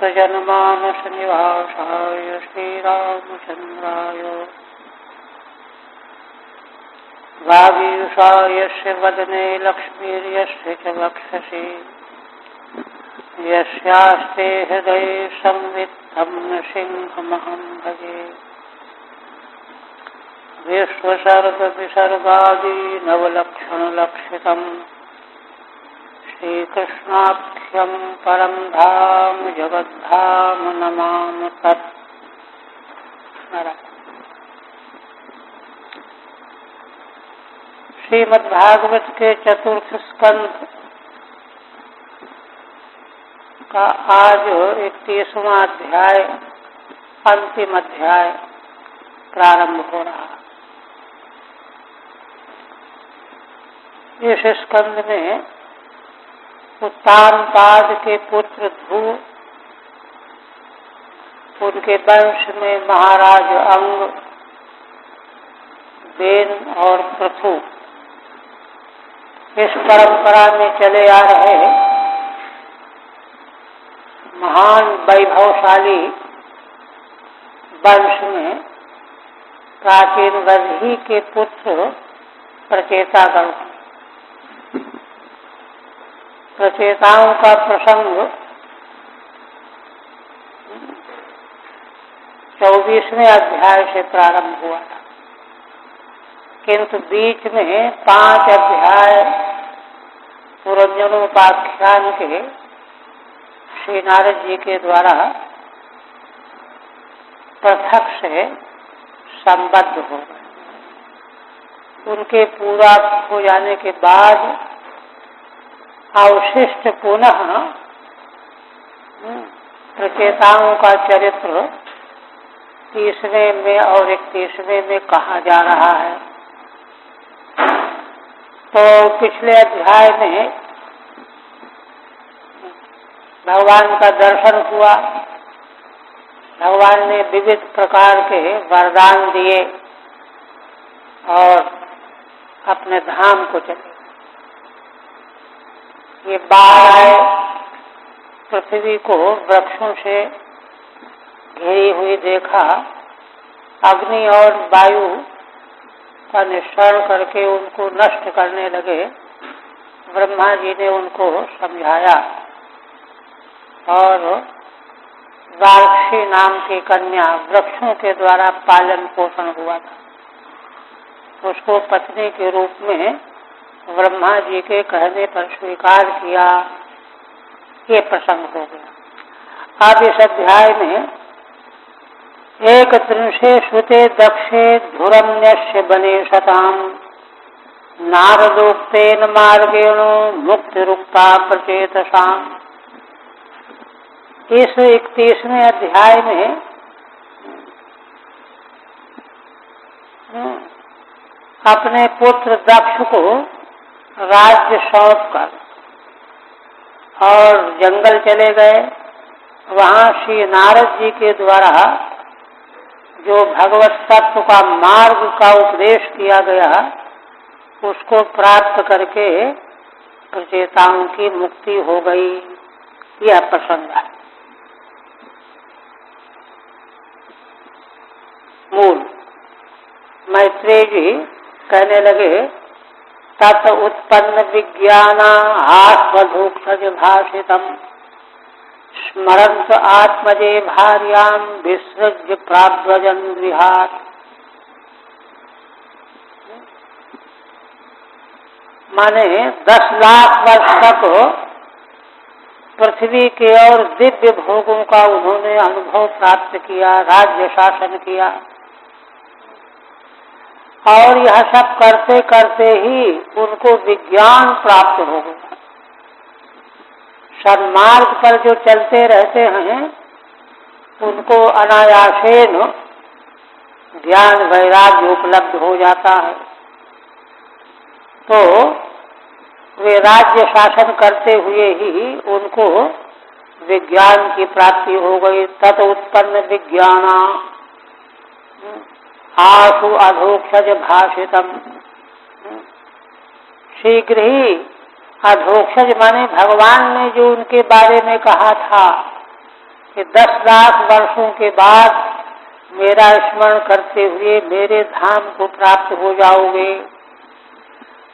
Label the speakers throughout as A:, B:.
A: जनमानसनिवासाय श्रीरामचन्द्राय वागीशायस्य वदने लक्ष्मीर्यस्य च वक्षसि यस्यास्ते हृदये संवित्तं नृसिंहमहं भजे। विश्वसर्गविसर्गादि नवलक्षणलक्षितम् श्रीकृष्णाख्यं परं धाम जगद्धाम नमामि तत्। श्रीमद्भागवत के चतुर्थ स्कंध का आज 31वां अध्याय, अंतिम अध्याय प्रारंभ हो रहा। इस स्कंध में उत्तानपाद के पुत्र ध्रुव, उनके वंश में महाराज अंग, बेन और पृथु, इस परंपरा में चले आ रहे महान वैभवशाली वंश में प्राचीन वज्ही के पुत्र प्रचेतागण। प्रचेताओं का प्रसंग 24वें अध्याय से प्रारंभ हुआ था, किंतु बीच में 5 अध्याय पुरंजनोपाख्यान के श्री नारद जी के द्वारा पृथक से संबद्ध हो गए। उनके पूरा हो जाने के बाद अवशिष्ट पुनः प्रचेताओं का चरित्र 30वें में और 31वें में कहा जा रहा है। तो पिछले अध्याय में भगवान का दर्शन हुआ, भगवान ने विविध प्रकार के वरदान दिए और अपने धाम को चले। ये बाढ़ आए, पृथ्वी को वृक्षों से घिरी हुई देखा, अग्नि और वायु का निस्सरण करके उनको नष्ट करने लगे। ब्रह्मा जी ने उनको समझाया और वार्क्षी नाम की कन्या वृक्षों के द्वारा पालन पोषण हुआ था, उसको पत्नी के रूप में ब्रह्मा जी के कहने पर स्वीकार किया। ये प्रसंग हो गया। अब इस अध्याय में 31 श्रुते दक्षे धुरम्यस्य बने शताम नारदोक्तेन मार्गेण मुक्तिरुक्ता प्रचेतसाम। इस 31वें अध्याय में अपने पुत्र दक्ष को राज्य सौंपकर और जंगल चले गए। वहां श्री नारद जी के द्वारा जो भगवत तत्व का मार्ग का उपदेश किया गया, उसको प्राप्त करके प्रचेताओं की मुक्ति हो गई। यह प्रसंग है। मूल मैत्रेय जी कहने लगे, तत उत्पन्न विज्ञाना आत्मधूक्षज भाषितम स्मरंत आत्मजे भार्यां विसृज्य प्राव्रजन गृहात्। माने 10 लाख वर्ष तक पृथ्वी के और दिव्य भोगों का उन्होंने अनुभव प्राप्त किया, राज्य शासन किया, और यह सब करते करते ही उनको विज्ञान प्राप्त हो गया। सन्मार्ग पर जो चलते रहते हैं उनको अनायासेन ज्ञान वैराग्य उपलब्ध हो जाता है। तो वे राज्य शासन करते हुए ही उनको विज्ञान की प्राप्ति हो गई। तत उत्पन्न विज्ञाना आशु अधोक्षज भाषितम। शीघ्र ही अधोक्षज माने भगवान ने जो उनके बारे में कहा था कि 10 लाख वर्षों के बाद मेरा स्मरण करते हुए मेरे धाम को प्राप्त हो जाओगे।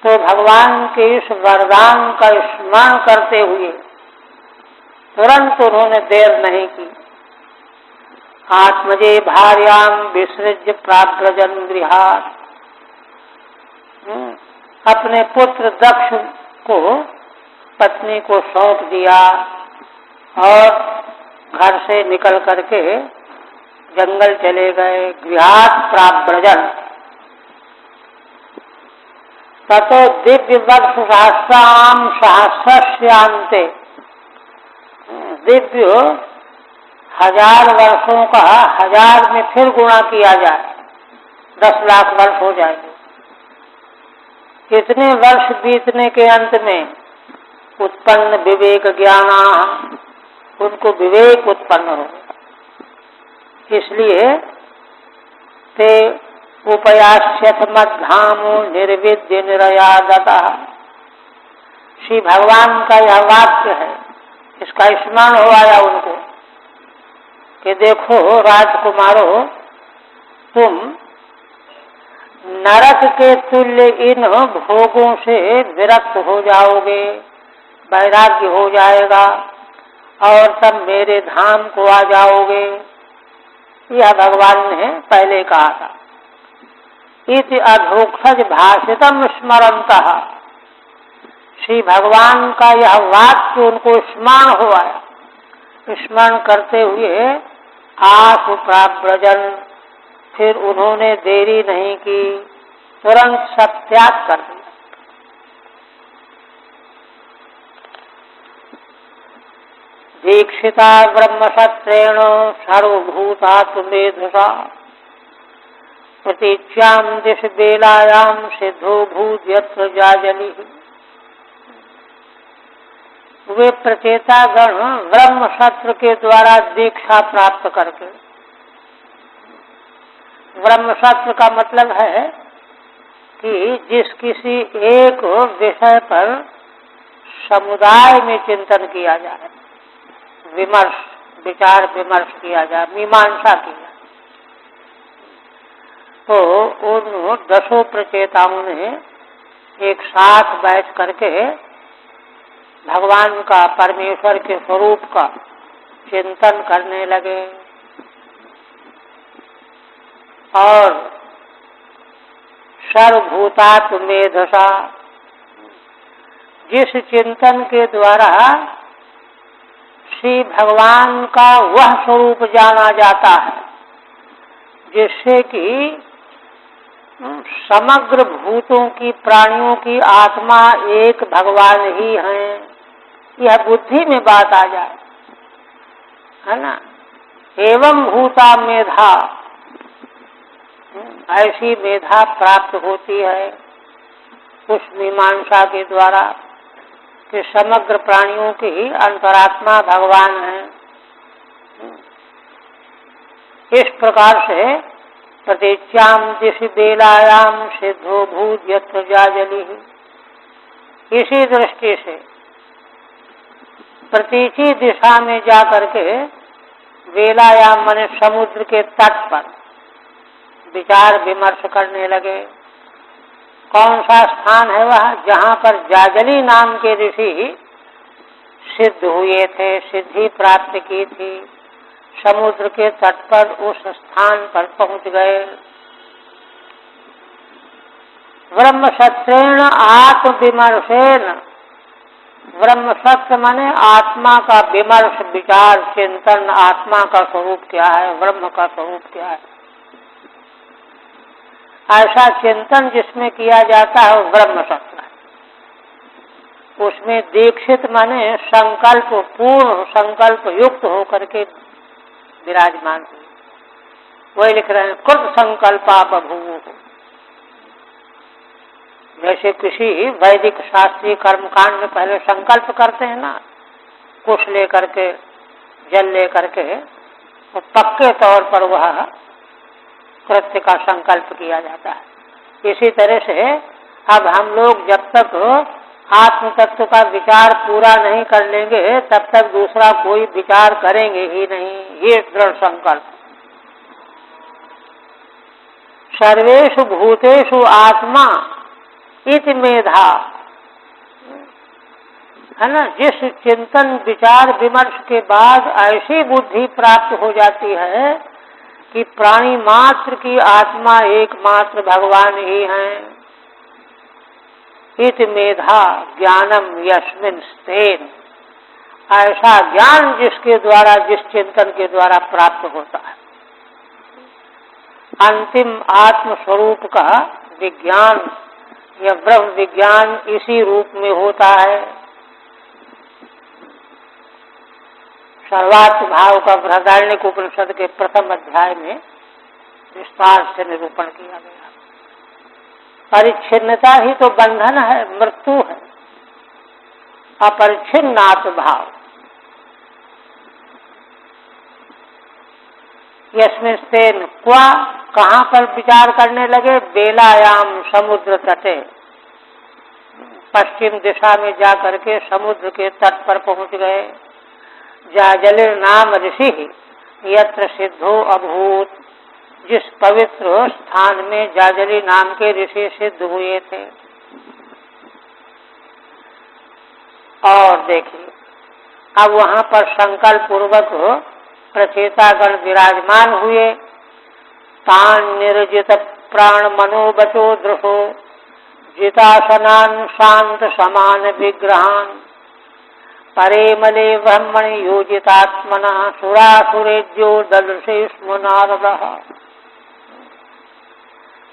A: तो भगवान के इस वरदान का स्मरण करते हुए तुरंत उन्होंने देर नहीं की। आत्मजे भार्याम विसृज्य प्राव्रजन गृहात्, अपने पुत्र दक्ष को पत्नी को सौंप दिया और घर से निकल करके जंगल चले गए। गृहात् प्राव्रजन ततो दिव्य वर्ष सहस्राम सहस्रस्यान्ते, दिव्य 1000 वर्षों का 1000 में फिर गुणा किया जाए, 10 लाख वर्ष हो जाएंगे। इतने वर्ष बीतने के अंत में उत्पन्न विवेक ज्ञाना, उनको विवेक उत्पन्न हो। इसलिए ते उपयास्यथ मद्धामो निर्विद्य निरयादता, श्री भगवान का यह वाक्य है, इसका स्मरण हो आया उनको कि देखो राजकुमारों, तुम नरक के तुल्य इन भोगों से विरक्त हो जाओगे, वैराग्य हो जाएगा और तब मेरे धाम को आ जाओगे। यह भगवान ने पहले कहा था। इति अधोक्षज भाषितम स्मरन्तः, श्री भगवान का यह वाक्य उनको स्मरण हो आया। स्मरण करते हुए आस प्राव्रजन, फिर उन्होंने देरी नहीं की, तुरंत सब त्याग कर दिया। दीक्षिता ब्रह्मसत्रेण सर्वभूतात्मेधसा, प्रतीच्यां दिश बेलायां सिद्धो भूत यत्र जाजलि। वे प्रचेता गण ब्रह्म सत्र के द्वारा दीक्षा प्राप्त करके, ब्रह्म सत्र का मतलब है कि जिस किसी एक विषय पर समुदाय में चिंतन किया जाए, विमर्श विचार विमर्श किया जाए, मीमांसा की जाए, तो उन 10 प्रचेताओं ने एक साथ बैठ करके भगवान का, परमेश्वर के स्वरूप का चिंतन करने लगे। और सर्वभूतात्मेधसा, जिस चिंतन के द्वारा श्री भगवान का वह स्वरूप जाना जाता है जिससे कि समग्र भूतों की, प्राणियों की आत्मा एक भगवान ही हैं, यह बुद्धि में बात आ जाए, है ना। एवं भूता मेधा, ऐसी मेधा प्राप्त होती है उस मीमांसा के द्वारा कि समग्र प्राणियों की ही अंतरात्मा भगवान है। इस प्रकार से प्रतीच्यां दिशि बेलायां सिद्धो भूत यत्र जाजलि, इसी दृष्टि से प्रतीची दिशा में जा करके बेलायाम माने समुद्र के तट पर विचार विमर्श करने लगे। कौन सा स्थान है वह जहाँ पर जाजली नाम के ऋषि सिद्ध हुए थे, सिद्धि प्राप्त की थी। समुद्र के तट पर उस स्थान पर पहुंच गए। ब्रह्म सत्रेण आत्म विमर्शेन, ब्रह्म सत्य माने आत्मा का विमर्श, विचार चिंतन, आत्मा का स्वरूप क्या है, ब्रह्म का स्वरूप क्या है, ऐसा चिंतन जिसमें किया जाता है वो ब्रह्म सत्य है। उसमें दीक्षित माने संकल्प, पूर्ण संकल्प युक्त होकर के विराजमान हुए। वही लिख रहे हैं कृत संकल्पा बभूव। जैसे किसी वैदिक शास्त्रीय कर्मकांड में पहले संकल्प करते हैं ना, कुश लेकर के, जल लेकर के, तो पक्के तौर पर वह कृत्य का संकल्प किया जाता है। इसी तरह से अब हम लोग जब तक आत्म तत्व का विचार पूरा नहीं कर लेंगे तब तक दूसरा कोई विचार करेंगे ही नहीं। ये दृढ़ संकल्प। सर्वेषु भूतेषु आत्मा इति मेधा, है ना। जिस चिंतन विचार विमर्श के बाद ऐसी बुद्धि प्राप्त हो जाती है कि प्राणी मात्र की आत्मा एकमात्र भगवान ही हैं, इति मेधा ज्ञानम यस्मिन् स्तेन, ऐसा ज्ञान जिसके द्वारा, जिस चिंतन के द्वारा प्राप्त होता है। अंतिम आत्म स्वरूप का विज्ञान या ब्रह्म विज्ञान इसी रूप में होता है। सर्वात्म भाव का बृहदारण्यक उपनिषद के प्रथम अध्याय में विस्तार से निरूपण किया गया। परिच्छिन्नता ही तो बंधन है, मृत्यु है। अपरिच्छिन्नात्म भाव, यस्मिन् स्तेन क्वा, कहाँ पर विचार करने लगे? बेलायाम समुद्र तटे, पश्चिम दिशा में जा करके समुद्र के तट पर पहुंच गए। जाजलिर नाम ऋषि यत्र सिद्धो अभूत, जिस पवित्र स्थान में जाजली नाम के ऋषि सिद्ध हुए थे। और देखिए अब वहां पर संकल्प पूर्वक प्रचेतागण विराजमान हुए। तान निर्जित प्राण मनोबचो दृशो जितासनान शांत समान विग्रहान परेमले ब्रह्मणि योजितात्मना सुरासुरेज्यो ददृशे स्म नारदः।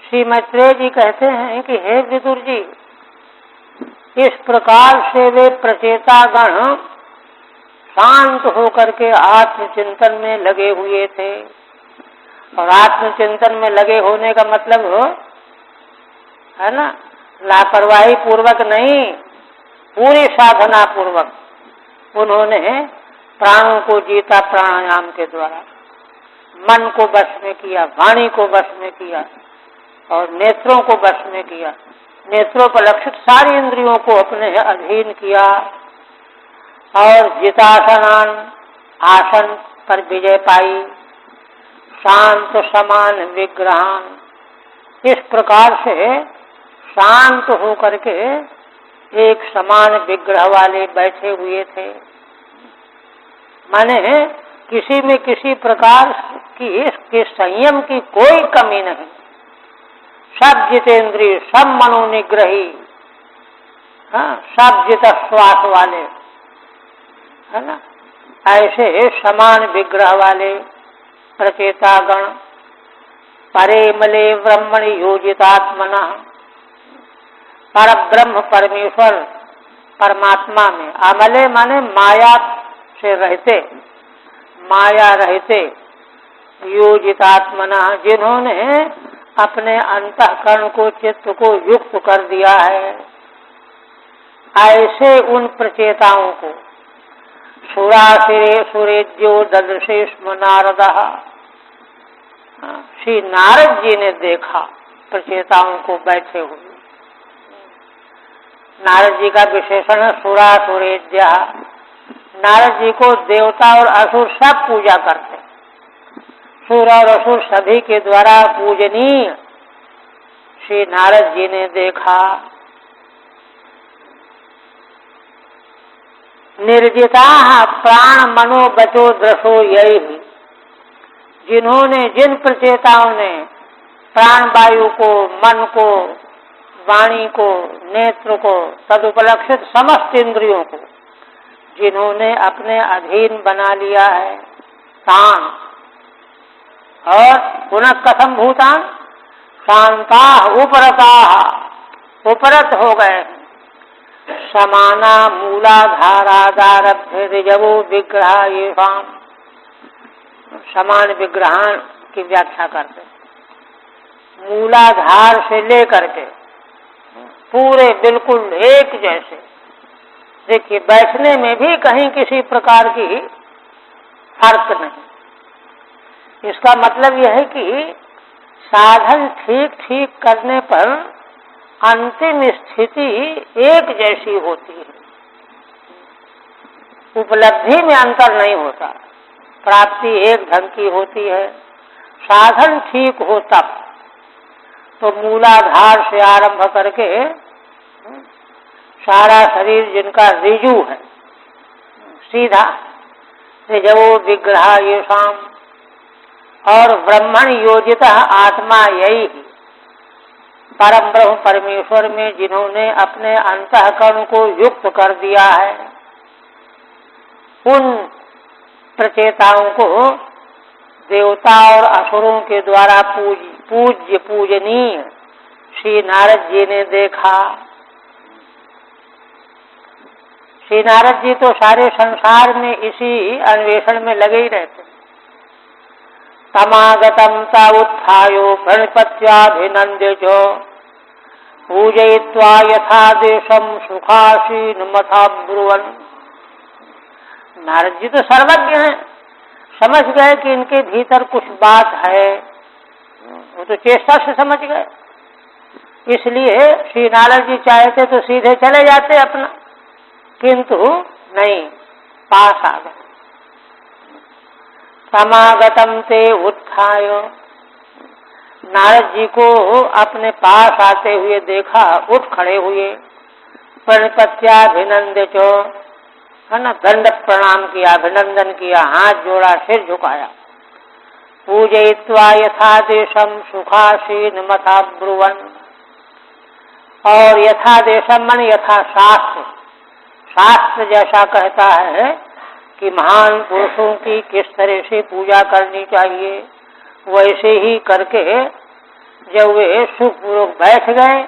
A: श्री मैत्रेय जी कहते हैं कि हे विदुर जी, इस प्रकार से वे प्रचेतागण शांत होकर के आत्मचिंतन में लगे हुए थे। और आत्मचिंतन में लगे होने का मतलब है ना, लापरवाही पूर्वक नहीं, पूरी साधना पूर्वक उन्होंने प्राणों को जीता प्राणायाम के द्वारा, मन को वश में किया, वाणी को वश में किया और नेत्रों को वश में किया। नेत्रों पर लक्षित सारी इंद्रियों को अपने अधीन किया और जितासनान, आसन पर विजय पाई, शांत समान विग्रहान, इस प्रकार से शांत होकर के एक समान विग्रह वाले बैठे हुए थे। माने किसी में किसी प्रकार की संयम की कोई कमी नहीं, सब जितेंद्रिय, सब मनोनिग्रही, सब जित श्वास वाले, है ना। ऐसे समान विग्रह वाले प्रचेतागण परेमले ब्रह्मणि योजितात्मना, पर ब्रह्म परमेश्वर परमात्मा में, अमले माने माया से रहते, माया रहते, योजितात्मना, जिन्होंने अपने अंतःकरण को, चित्त को युक्त कर दिया है, ऐसे उन प्रचेताओं को सुरासिरे सुरेज्यो ददृशे स्म नारदः। श्री नारद जी ने देखा प्रचेताओं को बैठे हुए। नारद जी का विशेषण है सुरासुरेज्य। नारद जी को देवता और असुर सब पूजा करते, सुर और असुर सभी के द्वारा पूजनीय श्री नारद जी ने देखा। निर्जिता प्राण मनो बचो दृशो यही, जिन्होंने, जिन प्रचेताओं ने प्राण वायु को, मन को, वाणी को, नेत्र को, तदुपलक्षित समस्त इंद्रियों को जिन्होंने अपने अधीन बना लिया है, तान, और पुनः कथम भूतान, शांता उपरता, उपरत हो गए, समाना मूलाधारादारभ्य ऋजवो विग्रह येषाम, समान विग्रहान की व्याख्या करते, मूलाधार से लेकर के पूरे बिल्कुल एक जैसे। देखिए बैठने में भी कहीं किसी प्रकार की फर्क नहीं। इसका मतलब यह है कि साधन ठीक ठीक करने पर अंतिम स्थिति एक जैसी होती है, उपलब्धि में अंतर नहीं होता, प्राप्ति एक ढंग की होती है। साधन ठीक हो तब तो मूलाधार से आरंभ करके सारा शरीर जिनका ऋजु है, सीधा ऋजवो विग्रह ये शाम, और ब्रह्मण योजित आत्मा यही परम ब्रह्म परमेश्वर में जिन्होंने अपने अंतःकरण को युक्त कर दिया है, उन प्रचेताओं को देवता और असुरों के द्वारा पूज्य पूजनीय श्री नारद जी ने देखा। श्री नारद जी तो सारे संसार में इसी अन्वेषण में लगे ही रहते। तमागतम ता उत्थायो प्रणिपत्याभिनंद्य जो पूजयित्वा यथा देशम सुखासीन मथा ब्रुवन। नारद जी तो सर्वज्ञ हैं, समझ गए कि इनके भीतर कुछ बात है, वो तो चेष्टा से समझ गए। इसलिए श्री नारद जी चाहते तो सीधे चले जाते अपना, किंतु नहीं, पास आ गए। समागतम ते उत्थाय, नारद जी को अपने पास आते हुए देखा, उठ खड़े हुए। प्रणिपत्याभिनंद्य चो, है ना, दंड प्रणाम किया, अभिनंदन किया, हाथ जोड़ा, सिर झुकाया। पूजयित्वा यथा देशम सुखासीन मथा ब्रुवन, और यथा देशम मन यथा शास्त्र, शास्त्र जैसा कहता है कि महान पुरुषों की किस तरह से पूजा करनी चाहिए, वैसे ही करके जब वे सुखपूर्वक बैठ गए,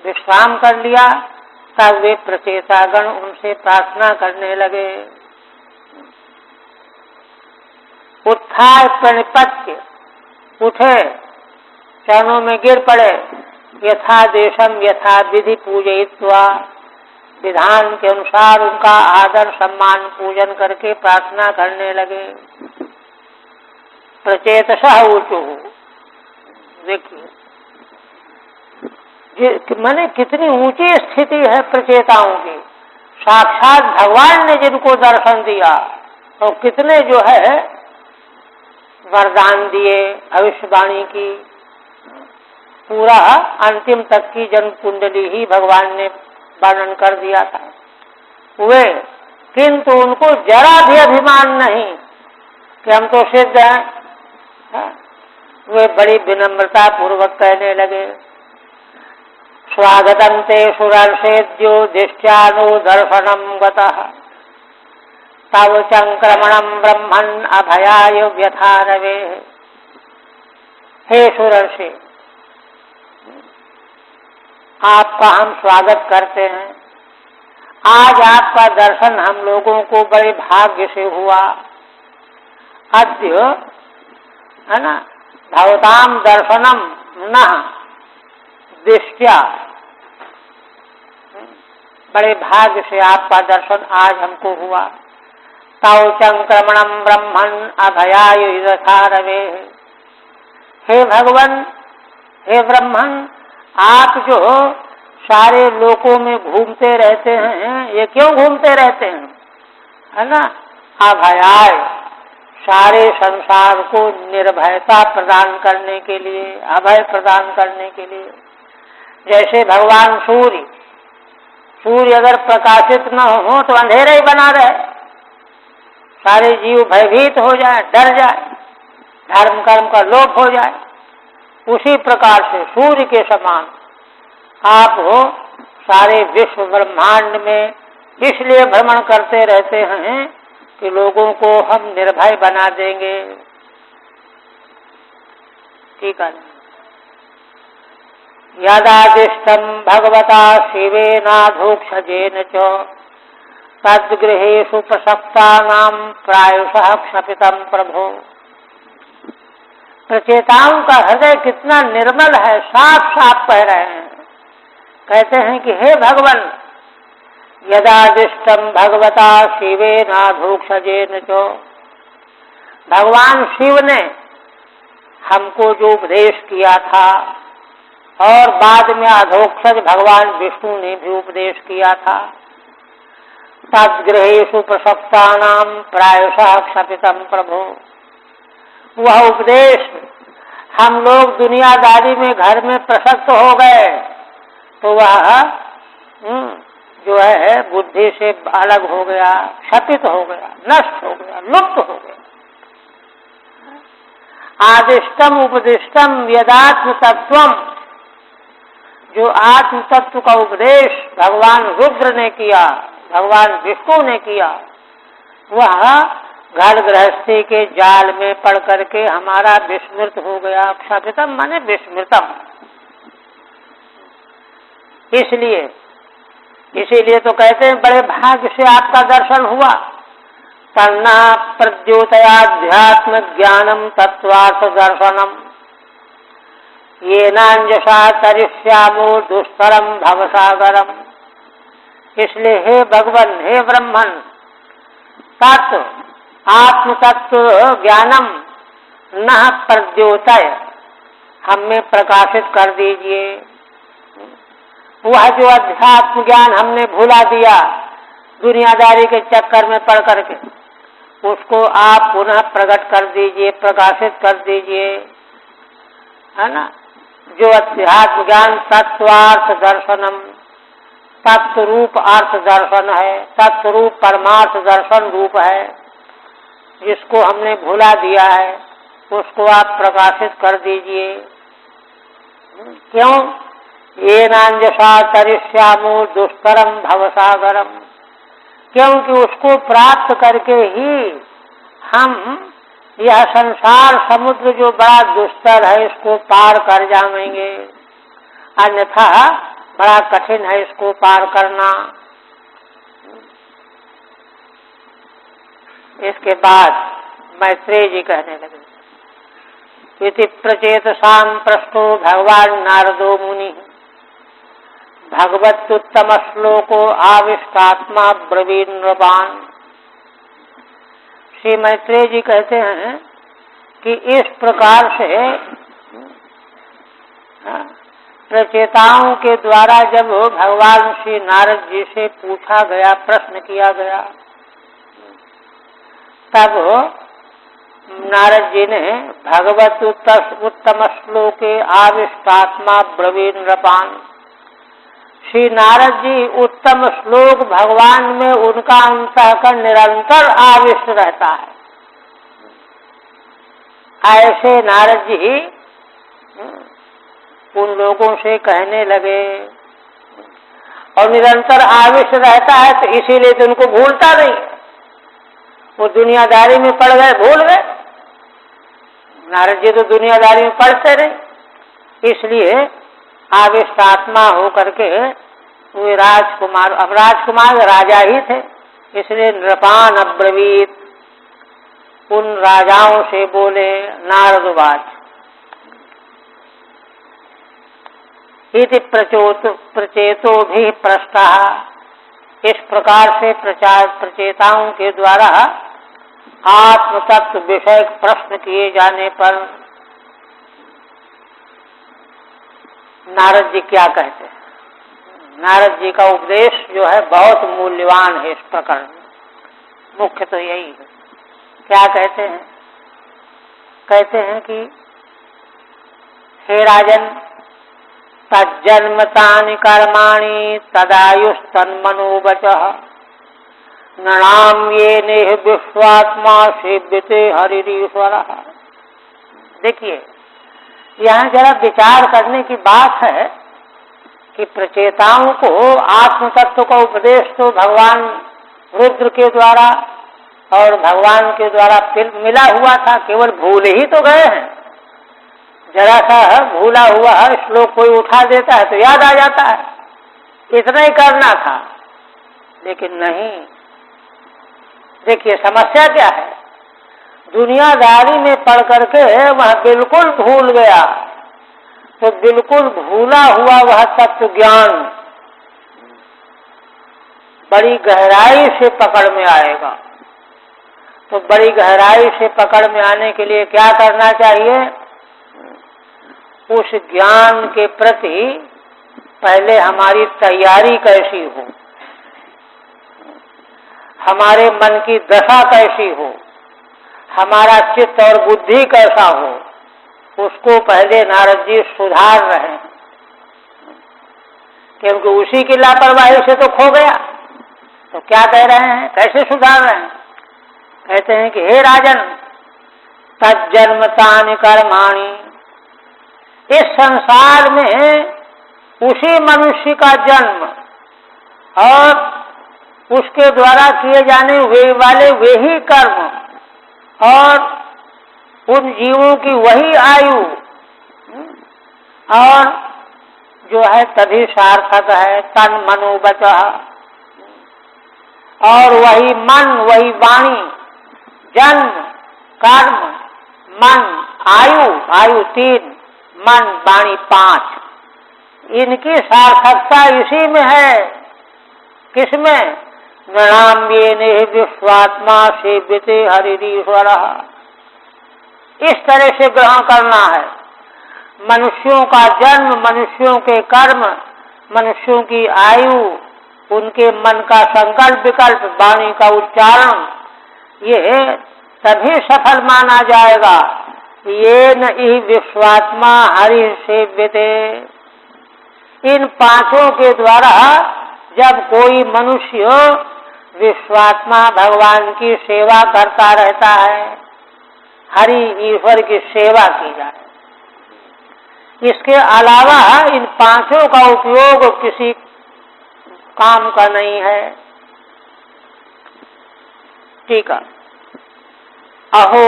A: विश्राम कर लिया, तब वे प्रचेतागण उनसे प्रार्थना करने लगे। उत्थाय प्रणिपत्य, उठे, चरणों में गिर पड़े। यथा देशम यथा विधि पूजयित्वा, विधान के अनुसार उनका आदर सम्मान पूजन करके प्रार्थना करने लगे। प्रचेतसः ऊचु, देखिए माने कितनी ऊंची स्थिति है प्रचेताओं की। साक्षात भगवान ने जिनको दर्शन दिया, तो कितने जो है वरदान दिए, भविष्यवाणी की, पूरा अंतिम तक की जन्म कुंडली ही भगवान ने वर्णन कर दिया था वे, किंतु उनको जरा भी अभिमान नहीं कि हम तो सिद्ध हैं। वे बड़ी विनम्रता पूर्वक कहने लगे, स्वागतम ते सुरर्षेद्यो दृष्ट्यानो दर्शनम गतः तव चंक्रमणम ब्रह्मन् अभयाय व्यथारवे। हे सुरर्षि, आपका हम स्वागत करते हैं। आज आपका दर्शन हम लोगों को बड़े भाग्य से हुआ। अद्य, है ना, भवताम दर्शनम न दृष्ट्या, बड़े भाग्य से आपका दर्शन आज हमको हुआ। तौ चंक्रमणम ब्रह्मन् अभयाय यथारवे। हे भगवान, हे ब्रह्मन, आप जो सारे लोकों में घूमते रहते हैं, ये क्यों घूमते रहते हैं, है ना, अभयाय, सारे संसार को निर्भयता प्रदान करने के लिए, अभय प्रदान करने के लिए। जैसे भगवान सूर्य अगर प्रकाशित न हो तो अंधेरा ही बना रहे, सारे जीव भयभीत हो जाए, डर जाए, धर्म कर्म का लोप हो जाए। उसी प्रकार से सूर्य के समान आप हो सारे विश्व ब्रह्मांड में, इसलिए भ्रमण करते रहते हैं कि लोगों को हम निर्भय बना देंगे। ठीक है। यदादिष्टम भगवता शिवेनाधोक्षजेन च तद्गृहेषु प्रसक्तानां प्रायशः क्षपितम प्रभो। प्रचेताओं का हृदय कितना निर्मल है, साफ साफ कह रहे हैं। कहते हैं कि हे भगवान, यदादिष्टम भगवता शिवेनाधोक्षजेन च, भगवान शिव ने हमको जो उपदेश किया था, और बाद में अधोक्षज भगवान विष्णु ने भी उपदेश किया था। तद्गृहेषु प्रसक्तानां प्रायशः क्षपितम् प्रभो। वह उपदेश हम लोग दुनियादारी में घर में प्रसक्त हो गए तो वह जो है बुद्धि से अलग हो गया, क्षपित हो गया, नष्ट हो गया, लुप्त हो गया। आदिष्टम उपदिष्टम यदात्म तत्वम, जो आत्म तत्व का उपदेश भगवान रुद्र ने किया, भगवान विष्णु ने किया, वह घर गृहस्थी के जाल में पड़ करके हमारा विस्मृत हो गया। क्षपितम माने विस्मृतम। इसीलिए तो कहते हैं बड़े भाग्य से आपका दर्शन हुआ। तन्ना प्रद्योतयाध्यात्म ज्ञानम तत्वार्थ दर्शनम येनांजसा तरिष्यामो दुष्करम भवसागरम। इसलिए हे भगवन, हे ब्रह्मन, तत्व आत्म तत्व ज्ञानम न प्रद्योतय, हमें प्रकाशित कर दीजिए। वह जो अध्यात्म ज्ञान हमने भुला दिया दुनियादारी के चक्कर में पड़ करके, उसको आप पुनः प्रकट कर दीजिए, प्रकाशित कर दीजिए, है ना। जो अध्यात्म ज्ञान तत्वार्थ दर्शनम, तत्व रूप अर्थ दर्शन है, तत्व रूप परमार्थ दर्शन रूप है, जिसको हमने भुला दिया है उसको आप प्रकाशित कर दीजिए। क्यों? ये नांजसा तरिष्यामो दुष्करम भवसागरम, क्योंकि उसको प्राप्त करके ही हम यह संसार समुद्र जो बड़ा दुष्कर है इसको पार कर जाएंगे, अन्यथा बड़ा कठिन है इसको पार करना। इसके बाद मैत्रेय जी कहने लगे, इति प्रचेतसाम प्रश्नो भगवान नारदो मुनि भगवत्युत्तम श्लोको आविष्टात्मा ब्रवीन नृपान। श्री मैत्रेय जी कहते हैं कि इस प्रकार से प्रचेताओं के द्वारा जब भगवान श्री नारद जी से पूछा गया, प्रश्न किया गया, तब नारद जी ने भगवत उत्तम श्लोके आविष्टात्मा ब्रवीन नृपान। श्री नारद जी उत्तम श्लोक भगवान में उनका अंतःकरण निरंतर आविष्ट रहता है। ऐसे नारद जी उन लोगों से कहने लगे, और निरंतर आविष्ट रहता है तो इसीलिए तो उनको भूलता नहीं। वो दुनियादारी में पड़ गए, भूल गए। नारद जी तो दुनियादारी में पड़ते रहे, इसलिए आविष्टात्मा होकर के वे राजकुमार, अब राजकुमार राजा ही थे, इसलिए नृपान अब्रवीत, उन राजाओं से बोले नारदवाच। इति प्रचेतो भी प्रष्टा, इस प्रकार से प्रचेताओं के द्वारा आत्म तत्व विषय प्रश्न किए जाने पर नारद जी क्या कहते हैं? नारद जी का उपदेश जो है बहुत मूल्यवान है इस प्रकरण में। मुख्य तो यही है। क्या कहते हैं? कहते हैं कि हे राजन, तज्जन्मतानि कर्माणि तदायुस्तन्मनोवचः नृणाम ये नेह विश्वात्मा सेव्यते हरिरीश्वरः। देखिए, यहाँ जरा विचार करने की बात है कि प्रचेताओं को आत्म तत्व का उपदेश तो भगवान रुद्र के द्वारा और भगवान के द्वारा मिला हुआ था, केवल भूल ही तो गए हैं। जरा सा भूला हुआ श्लोक कोई उठा देता है तो याद आ जाता है, इतना ही करना था, लेकिन नहीं। देखिए समस्या क्या है, दुनियादारी में पढ़ करके वह बिल्कुल भूल गया, तो बिल्कुल भूला हुआ वह तत्व ज्ञान बड़ी गहराई से पकड़ में आएगा। तो बड़ी गहराई से पकड़ में आने के लिए क्या करना चाहिए? उस ज्ञान के प्रति पहले हमारी तैयारी कैसी हो, हमारे मन की दशा कैसी हो, हमारा चित्त और बुद्धि कैसा हो, उसको पहले नारद जी सुधार रहे हैं। क्योंकि उसी की लापरवाही से तो खो गया। तो क्या कह रहे हैं, कैसे सुधार रहे हैं? कहते हैं कि हे राजन, तज्जन्मतानि कर्माणि, इस संसार में उसी मनुष्य का जन्म और उसके द्वारा किए जाने वाले वे ही कर्म और उन जीवों की वही आयु और जो है तभी सार्थक है। तन मनो बचः, और वही मन, वही वाणी, जन्म, कर्म, मन, आयु, आयु 3, मन, वाणी 5, इनकी सार्थकता इसी में है। किसमें? नृणाम्येने विश्वात्मा सेव्यते हरिरीश्वरः। इस तरह से ग्रहण करना है। मनुष्यों का जन्म, मनुष्यों के कर्म, मनुष्यों की आयु, उनके मन का संकल्प विकल्प, वाणी का उच्चारण, ये तभी सफल माना जाएगा। ये न ही विश्वात्मा हरि सेव्यते। इन पांचों के द्वारा जब कोई मनुष्य विश्वात्मा भगवान की सेवा करता रहता है, हरि ईश्वर की सेवा की जाए। इसके अलावा इन पांचों का उपयोग किसी काम का नहीं है। ठीक है। अहो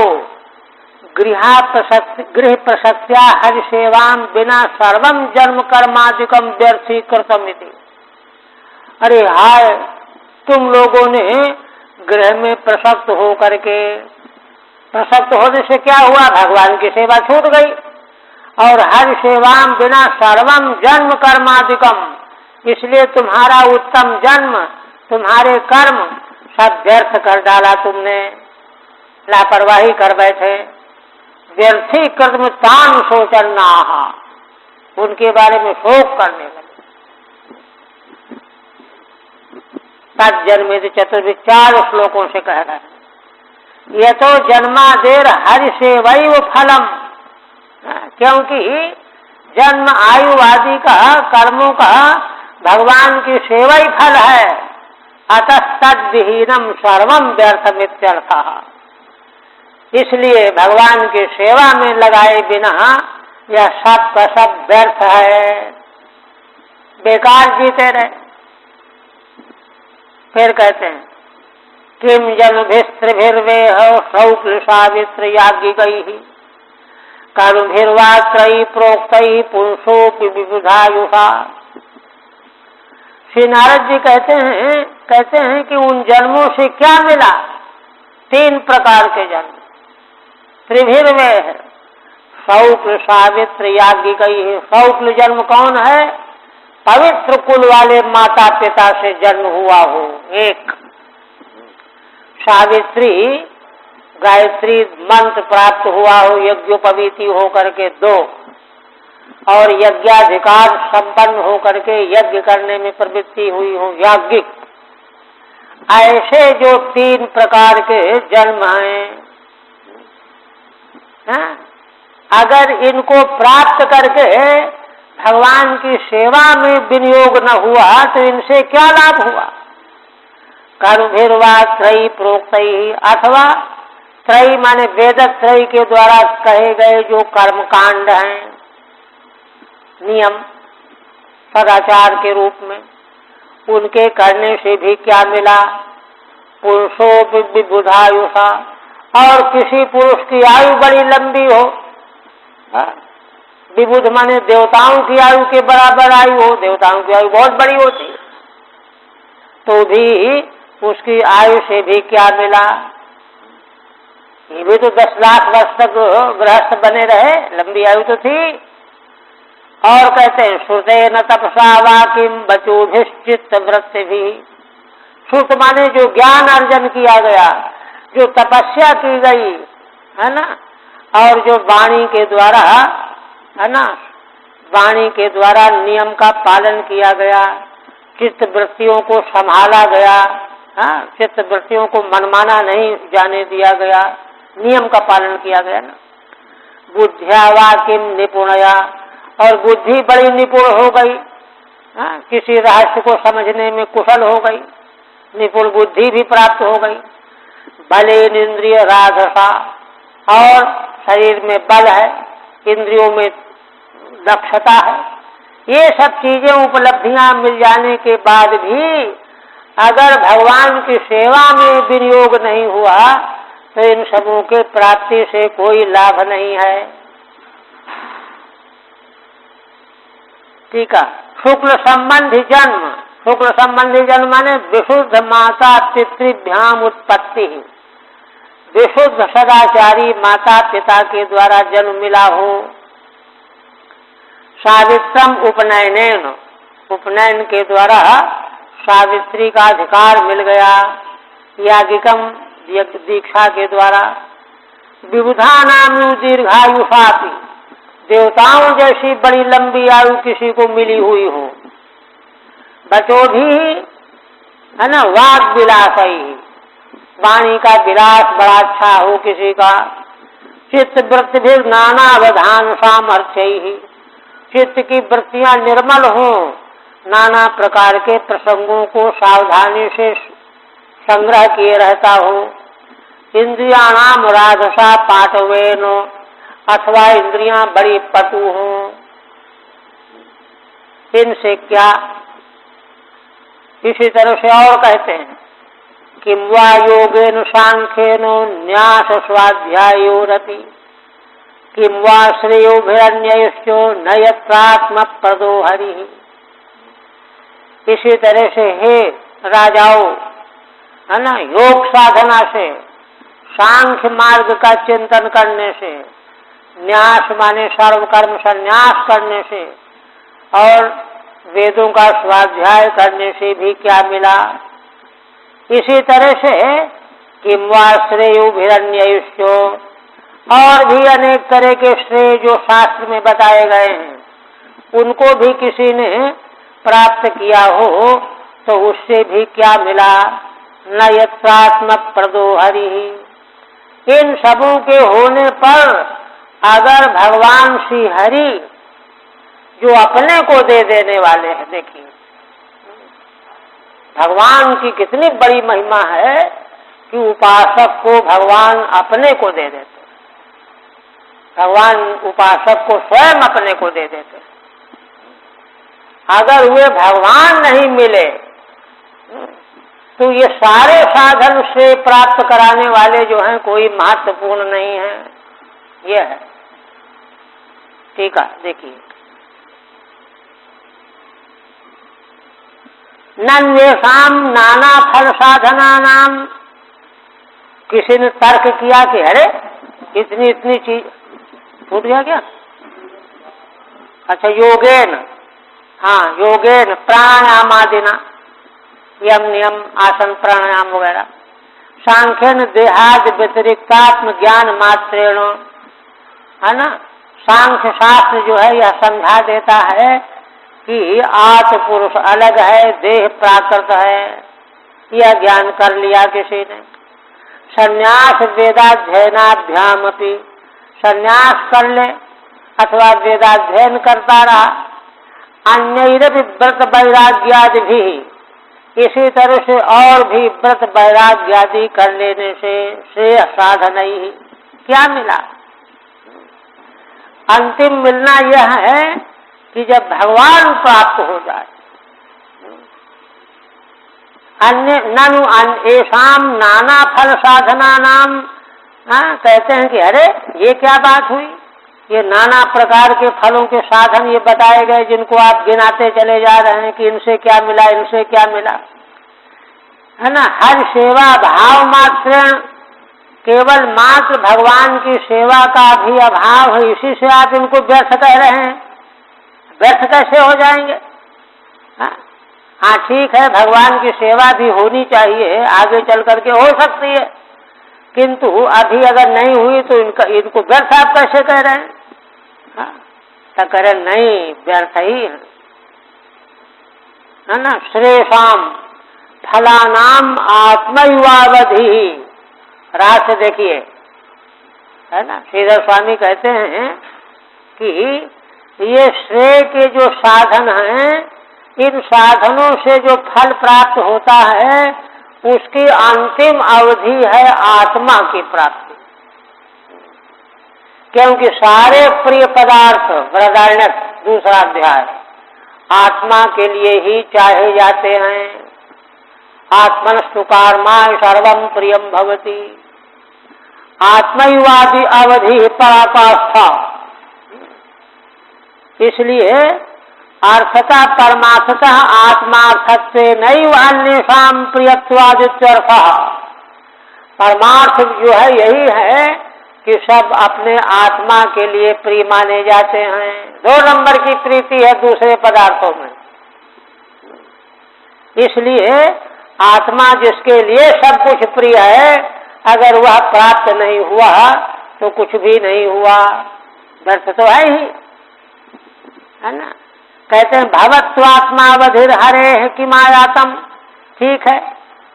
A: गृह प्रसक्त्या हरि सेवाम बिना सर्वम जन्म कर्मादिकम व्यर्थीकृतम इति। अरे हाय, तुम लोगों ने गृह में प्रसक्त हो करके, प्रसक्त होने से क्या हुआ? भगवान की सेवा छूट गई। और हरि सेवाम बिना सर्वम जन्म कर्मादिकम, इसलिए तुम्हारा उत्तम जन्म, तुम्हारे कर्म सब व्यर्थ कर डाला तुमने, लापरवाही कर बैठे। व्यर्थी कर्म तान शोचन्ना, उनके बारे में शोक करने लगे। तज्जन्मे चतुर्विद 4 श्लोकों से कह रहे हैं। ये तो जन्मादेर हरि सेवैव फलम, क्योंकि जन्म आयु आदि का, कर्मों का भगवान की सेवा ही फल है। अतः तद विहीनम सर्वम व्यर्थमित्यर्थः। इसलिए भगवान की सेवा में लगाए बिना यह सब का सब व्यर्थ है, बेकार जीते रहे। फिर कहते हैं किम जन्मभिस्त्रिभिर्वेह शौक्ल सावित्र याज्ञिकैः कर्मभिर्वा त्रयी प्रोक्तैः पुरुषोऽपि विबुधायुषा। श्री नारद जी कहते हैं कि उन जन्मों से क्या मिला? 3 प्रकार के जन्म। त्रिभिर्वेह शौक्ल सावित्र याज्ञिकैः। शौक्ल जन्म कौन है? पवित्र कुल वाले माता पिता से जन्म हुआ हो, 1। सावित्री गायत्री मंत्र प्राप्त हुआ हो, यज्ञोपवीति हो करके, 2। और यज्ञाधिकार संपन्न हो करके यज्ञ करने में प्रवृत्ति हुई हो, याज्ञिक। ऐसे जो 3 प्रकार के जन्म हैं, अगर इनको प्राप्त करके भगवान की सेवा में विनियोग न हुआ तो इनसे क्या लाभ हुआ? कर्मभिर्वा त्रयी प्रोक्तैः, अथवा त्रयी माने वेद त्रयी के द्वारा कहे गए जो कर्मकांड हैं, नियम सदाचार के रूप में, उनके करने से भी क्या मिला? पुरुषों विबुधायुषा, और किसी पुरुष की आयु बड़ी लंबी हो, विबुध माने देवताओं की आयु के बराबर आयु हो, देवताओं की आयु बहुत बड़ी होती, तो भी उसकी आयु से भी क्या मिला? ये भी तो 10 लाख वर्ष तक गृहस्थ बने रहे, लंबी आयु तो थी। और कहते हैं श्रुतेन तपसा वा किम बचोभिश्चित्त वृत्ति भी। श्रुत माने जो ज्ञान अर्जन किया गया, जो तपस्या की गई है ना, और जो वाणी के द्वारा है ना वाणी के द्वारा नियम का पालन किया गया, चित्त वृत्तियों को संभाला गया, चित्त वृत्तियों को मनमाना नहीं जाने दिया गया, नियम का पालन किया गया ना। बुद्धिया वा किम निपुणया, और बुद्धि बड़ी निपुण हो गई, किसी रहस्य को समझने में कुशल हो गई, निपुण बुद्धि भी प्राप्त हो गई। बले इंद्रिय राधसा, और शरीर में बल है, इंद्रियों में दक्षता है। ये सब चीजें उपलब्धियां मिल जाने के बाद भी अगर भगवान की सेवा में विनियोग नहीं हुआ तो इन सबों के प्राप्ति से कोई लाभ नहीं है। ठीक है। शुक्ल संबंधी जन्म, शुक्ल संबंधी जन्म माने विशुद्ध माता पितृभ्याम उत्पत्ति, विशुद्ध सदाचारी माता पिता के द्वारा जन्म मिला हो। सावित्रम उपनयनेन, उपनयन के द्वारा सावित्री का अधिकार मिल गया। याज्ञिकम, दीक्षा के द्वारा। विबुधा नाम दीर्घायुषापि, देवताओं जैसी बड़ी लंबी आयु किसी को मिली हुई हो। बचो भी है ना, वाग विलास ही, वाणी का विलास बड़ा अच्छा हो किसी का। चित्त वृत्ति भी नाना अवधान सामर्थ्य ही, चित्त की वृत्तियां निर्मल हो, नाना प्रकार के प्रसंगों को सावधानी से संग्रह किए रहता हो। इंद्रियाणाम राजसा पाटवेन, अथवा इंद्रियां बड़ी पटु हों। इनसे क्या, इसी तरह से और कहते हैं किम वा योगेन सांख्येन न्यास स्वाध्यायोरति, किम वा श्रेयोभिरन्ययश्चो न यत्रात्म प्रदो हरि। इसी तरह से हे राजाओं, है ना, योग साधना से, सांख्य मार्ग का चिंतन करने से, न्यास माने सर्व कर्म संन्यास करने से, और वेदों का स्वाध्याय करने से भी क्या मिला। इसी तरह से किम वा श्रेयोभिरन्ययश्चो, और भी अनेक तरह के श्रेय जो शास्त्र में बताए गए हैं, उनको भी किसी ने प्राप्त किया हो तो उससे भी क्या मिला। न यत्रात्म प्रदो हरि, इन सबों के होने पर अगर भगवान श्री हरि जो अपने को दे देने वाले हैं, देखिए भगवान की कितनी बड़ी महिमा है कि उपासक को भगवान अपने को दे देते, भगवान उपासक को स्वयं अपने को दे देते। अगर वे भगवान नहीं मिले तो ये सारे साधन से प्राप्त कराने वाले जो हैं कोई महत्वपूर्ण नहीं है। ये है। ठीक है, देखिए नन्वेषाम नाना फल साधना नाम, किसी ने तर्क किया कि अरे इतनी इतनी चीज छूट गया क्या। अच्छा, योगेन, हाँ योगेन प्राणायामादिना, यम नियम आसन प्राणायाम वगैरह। सांख्यन देहाद व्यतिरिक्तात्म ज्ञान मात्रेण, है ना, सांख्य शास्त्र जो है यह समझा देता है कि आत्म पुरुष अलग है, देह प्राकृत है, यह ज्ञान कर लिया किसी ने। संन्यास वेदाध्ययनाभ्याम अपि, संन्यास कर ले अथवा वेदाध्ययन करता रहा। अन्यैरपि व्रत वैराग्यादि भी, इसी तरह से और भी व्रत वैराग्यादि कर लेने से श्रेय साधन ही क्या मिला। अंतिम मिलना यह है कि जब भगवान प्राप्त हो जाए। अन्य ननु ऐसाम नाना फल साधना नाम, कहते हैं कि अरे ये क्या बात हुई, ये नाना प्रकार के फलों के साधन ये बताए गए जिनको आप गिनाते चले जा रहे हैं कि इनसे क्या मिला, इनसे क्या मिला, है ना। हर सेवा भाव मात्र, केवल मात्र भगवान की सेवा का भी अभाव है, इसी से आप इनको व्यर्थ कह रहे हैं। व्यर्थ कैसे हो जाएंगे। हाँ ठीक है, भगवान की सेवा भी होनी चाहिए, आगे चल करके हो सकती है, किंतु अभी अगर नहीं हुई तो इनको व्यर्थ आप कैसे कह रहे हैं। तो करे नहीं, व्यर्थ ही है ना। श्रेषाम फलानाम आत्मयुवावधि, राह से देखिए, है ना। श्रीधर स्वामी कहते हैं कि ये श्रेय के जो साधन हैं, इन साधनों से जो फल प्राप्त होता है उसकी अंतिम अवधि है आत्मा की प्राप्ति। क्योंकि सारे प्रिय पदार्थ, बृहदारण्यक दूसरा अध्याय, आत्मा के लिए ही चाहे जाते हैं। आत्मनस्तु कर्माणि सर्वं प्रियं भवति, आत्मयुवादि अवधि पराकाष्ठा। इसलिए अर्थता परमार्थतः आत्मार्थत्वे नैव अन्येषां प्रियत्वादित्यर्थः। परमार्थ जो है यही है कि सब अपने आत्मा के लिए प्रिय माने जाते हैं। 2 नंबर की प्रीति है दूसरे पदार्थों में। इसलिए आत्मा जिसके लिए सब कुछ प्रिय है, अगर वह प्राप्त नहीं हुआ तो कुछ भी नहीं हुआ, व्यर्थ तो है ही, है ना। कहते हैं भवत्वात्मावधिर हरे किमायातम, ठीक है,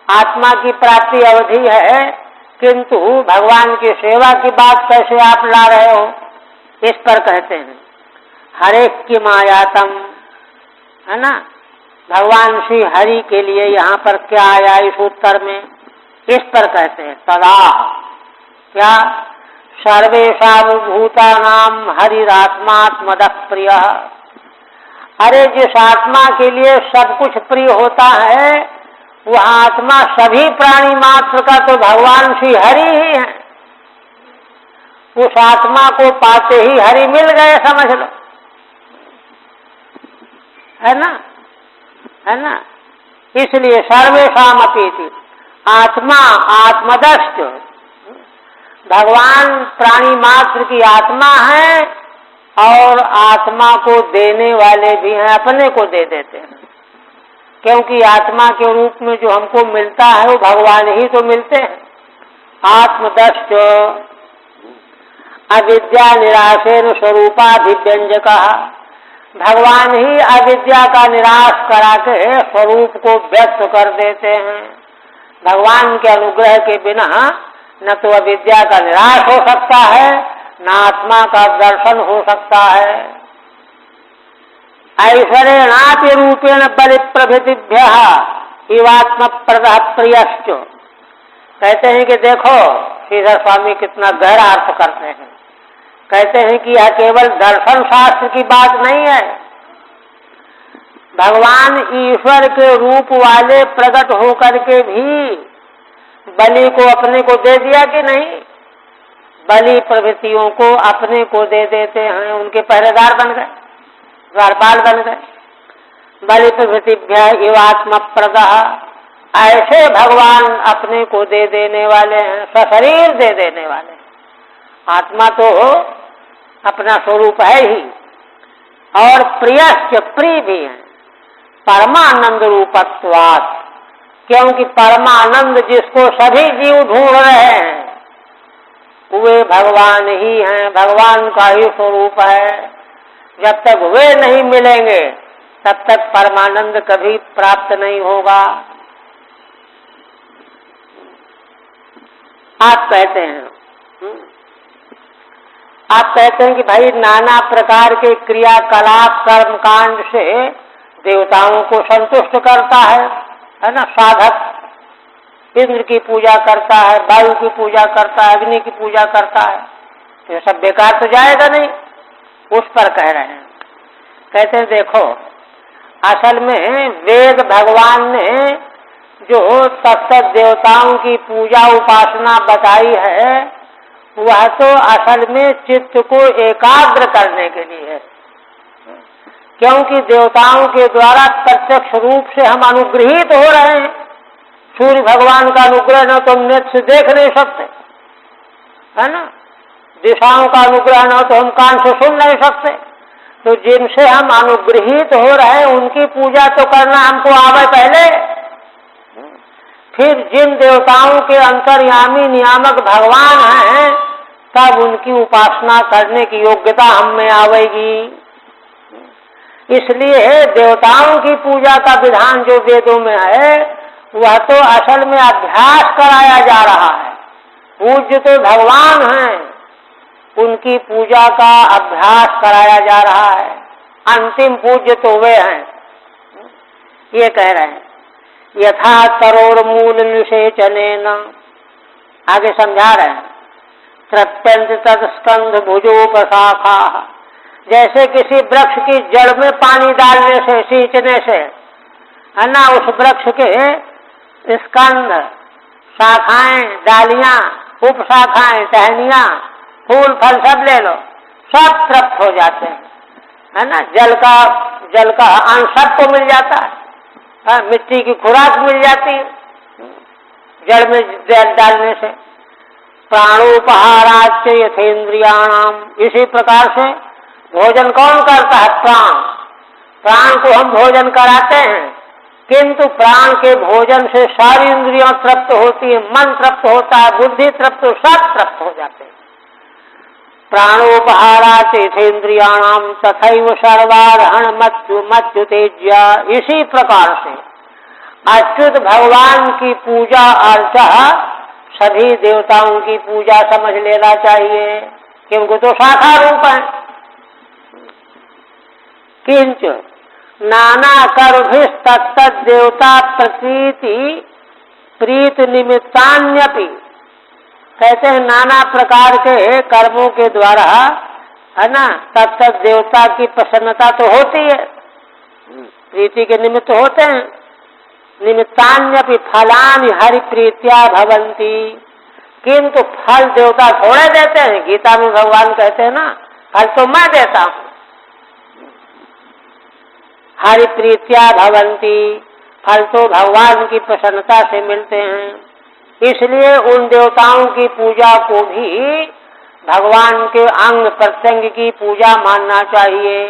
A: आत्मा की प्राप्ति अवधि है, किंतु भगवान की सेवा की बात कैसे आप ला रहे हो, इस पर कहते हैं हरे किमायातम, है ना। भगवान श्री हरि के लिए यहाँ पर क्या आया इस उत्तर में, इस पर कहते हैं तदा, क्या सर्वेषां भूतानां हरिरात्मात्मदः प्रियः। अरे जिस आत्मा के लिए सब कुछ प्रिय होता है, वह आत्मा सभी प्राणी मात्र का तो भगवान श्री हरि ही है। उस आत्मा को पाते ही हरि मिल गए, समझ लो, है ना, है ना। इसलिए सर्वेषाम अपीति, आत्मा आत्मदश्च, भगवान प्राणी मात्र की आत्मा है और आत्मा को देने वाले भी हैं, अपने को दे देते हैं। क्योंकि आत्मा के रूप में जो हमको मिलता है वो भगवान ही तो मिलते हैं। आत्मदश्च अविद्या निराशेन स्वरूपाधिव्यंजक, भगवान ही अविद्या का निराश करा के स्वरूप को व्यक्त कर देते हैं। भगवान के अनुग्रह के बिना न तो अविद्या का निराश हो सकता है, न आत्मा का दर्शन हो सकता है। ऐश्वर्येणापि रूपेण बलि प्रभृतिभ्यः इवात्म प्रदः प्रियश्च। कहते हैं कि देखो श्रीधर स्वामी कितना गहरा अर्थ करते हैं। कहते हैं कि यह केवल दर्शन शास्त्र की बात नहीं है, भगवान ईश्वर के रूप वाले प्रकट होकर के भी बलि को अपने को दे दिया कि नहीं, बलि प्रभृतियों को अपने को दे देते हैं, उनके पहरेदार बन गए, द्वारपाल बन गए। बलि प्रभृतिभ्य इवात्म प्रदः, ऐसे भगवान अपने को दे देने वाले हैं, सशरीर दे देने वाले। आत्मा तो अपना स्वरूप है ही, और प्रियश्च प्रिय भी है, परमानंद रूपत्वात्, क्योंकि परमानंद जिसको सभी जीव ढूंढ रहे हैं वे भगवान ही हैं, भगवान का ही स्वरूप है। जब तक वे नहीं मिलेंगे तब तक परमानंद कभी प्राप्त नहीं होगा। आप कहते हैं कि भाई नाना प्रकार के क्रियाकलाप कर्मकांड से देवताओं को संतुष्ट करता है ना। साधक इंद्र की पूजा करता है, वायु की पूजा करता है, अग्नि की पूजा करता है, तो ये सब बेकार तो जाएगा नहीं। उस पर कह रहे हैं, कहते हैं देखो असल में वेद भगवान ने जो तत्त देवताओं की पूजा उपासना बताई है वह तो असल में चित्त को एकाग्र करने के लिए है, क्योंकि देवताओं के द्वारा प्रत्यक्ष रूप से हम अनुग्रहित हो रहे हैं। सूर्य भगवान का अनुग्रह न तो हम नेत्र से देख नहीं सकते, है ना, दिशाओं का अनुग्रह न तो हम कान से सुन नहीं सकते, तो जिनसे हम अनुग्रहित हो रहे हैं उनकी पूजा तो करना हमको आवे पहले। फिर जिन देवताओं के अंतर्यामी नियामक भगवान हैं तब उनकी उपासना करने की योग्यता हम में आवेगी। इसलिए देवताओं की पूजा का विधान जो वेदों में है वह तो असल में अभ्यास कराया जा रहा है। पूज्य तो भगवान हैं, उनकी पूजा का अभ्यास कराया जा रहा है। अंतिम पूज्य तो वे हैं, ये कह रहे हैं। यथा तरोर मूल निषेचनेन, आगे समझा रहे हैं। तृप्यंत तत्स्कंध भुजोपशाखा, जैसे किसी वृक्ष की जड़ में पानी डालने से, सींचने से, है ना, उस वृक्ष के स्कंध, शाखाएं, डालियां, उपशाखाएं, टहनियां, फूल फल सब ले लो, सब तृप्त हो जाते हैं, है ना। जल का अंश सबको मिल जाता है, मिट्टी की खुराक मिल जाती है जड़ में डालने से। प्राणोपहाराच यथेन्द्रियाणाम, इसी प्रकार से भोजन कौन करता है? प्राण को हम भोजन कराते हैं, किंतु प्राण के भोजन से सारी इंद्रियां तृप्त होती है, मन तृप्त होता है, बुद्धि तृप्त, सब तृप्त हो जाते हैं। प्राणोपहाराच यथेन्द्रियाणाम तथैव सर्वारहण मच्यु तेज्या, इसी प्रकार से अच्युत भगवान की पूजा अर्चा सभी देवताओं की पूजा समझ लेना चाहिए, क्योंकि तो शाखा रूप है। किंच नाना कर्भिस्तत्तद देवता प्रीत निमित्तान्यपि, कहते हैं नाना प्रकार के कर्मों के द्वारा, है ना, तत्त देवता की प्रसन्नता तो होती है, प्रीति के निमित्त होते हैं। निमित्तान्यपि फलानि हरि प्रीत्या भवन्ति, किंतु फल देवता थोड़े देते हैं। गीता में भगवान कहते हैं ना, फल तो मैं देता हूं। हरि प्रीत्या भवन्ति, फल तो भगवान की प्रसन्नता से मिलते हैं। इसलिए उन देवताओं की पूजा को भी भगवान के अंग प्रत्यंग की पूजा मानना चाहिए।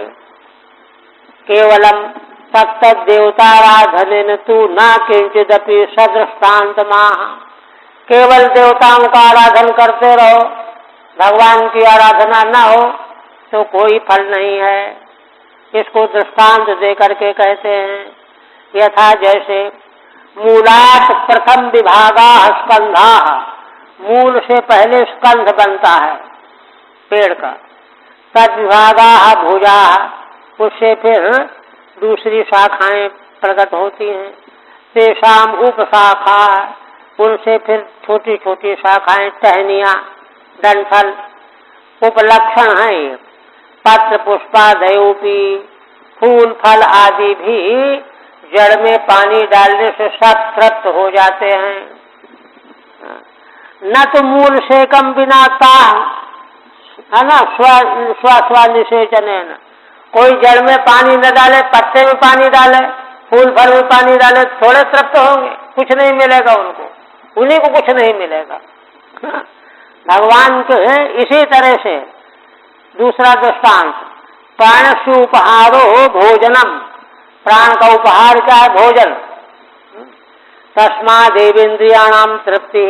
A: केवलम तत्त देवताराधनेन तु न किंचिदपि सदृष्टान्तमाह, केवल देवताओं का आराधन करते रहो, भगवान की आराधना न हो तो कोई फल नहीं है। इसको दृष्टांत दे करके कहते हैं, यथा जैसे मूलात् प्रथम विभागा स्कंधा, मूल से पहले स्कंध बनता है पेड़ का, तद विभागा भुजा, उससे फिर दूसरी शाखाएं प्रकट होती हैं। तेषाम उपशाखा, उनसे फिर छोटी छोटी शाखाएं, टहनियां, डंठल, उपलक्षण है ये। पत्र पुष्पादयोपि, फूल फल आदि भी जड़ में पानी डालने से सब तृप्त हो जाते हैं। न तो मूल से कम बिना तांग, है ना, स्वनिषेचन, कोई जड़ में पानी न डाले, पत्ते में पानी डाले, फूल फल में पानी डाले, थोड़े तृप्त होंगे, कुछ नहीं मिलेगा उनको, उन्हीं को कुछ नहीं मिलेगा। भगवान के इसी तरह से दूसरा दृष्टांत, प्राणस्य उपहारो भोजनम, प्राण का उपहार क्या है? भोजन। तस्माद् देवेन्द्रियाणाम तृप्ति,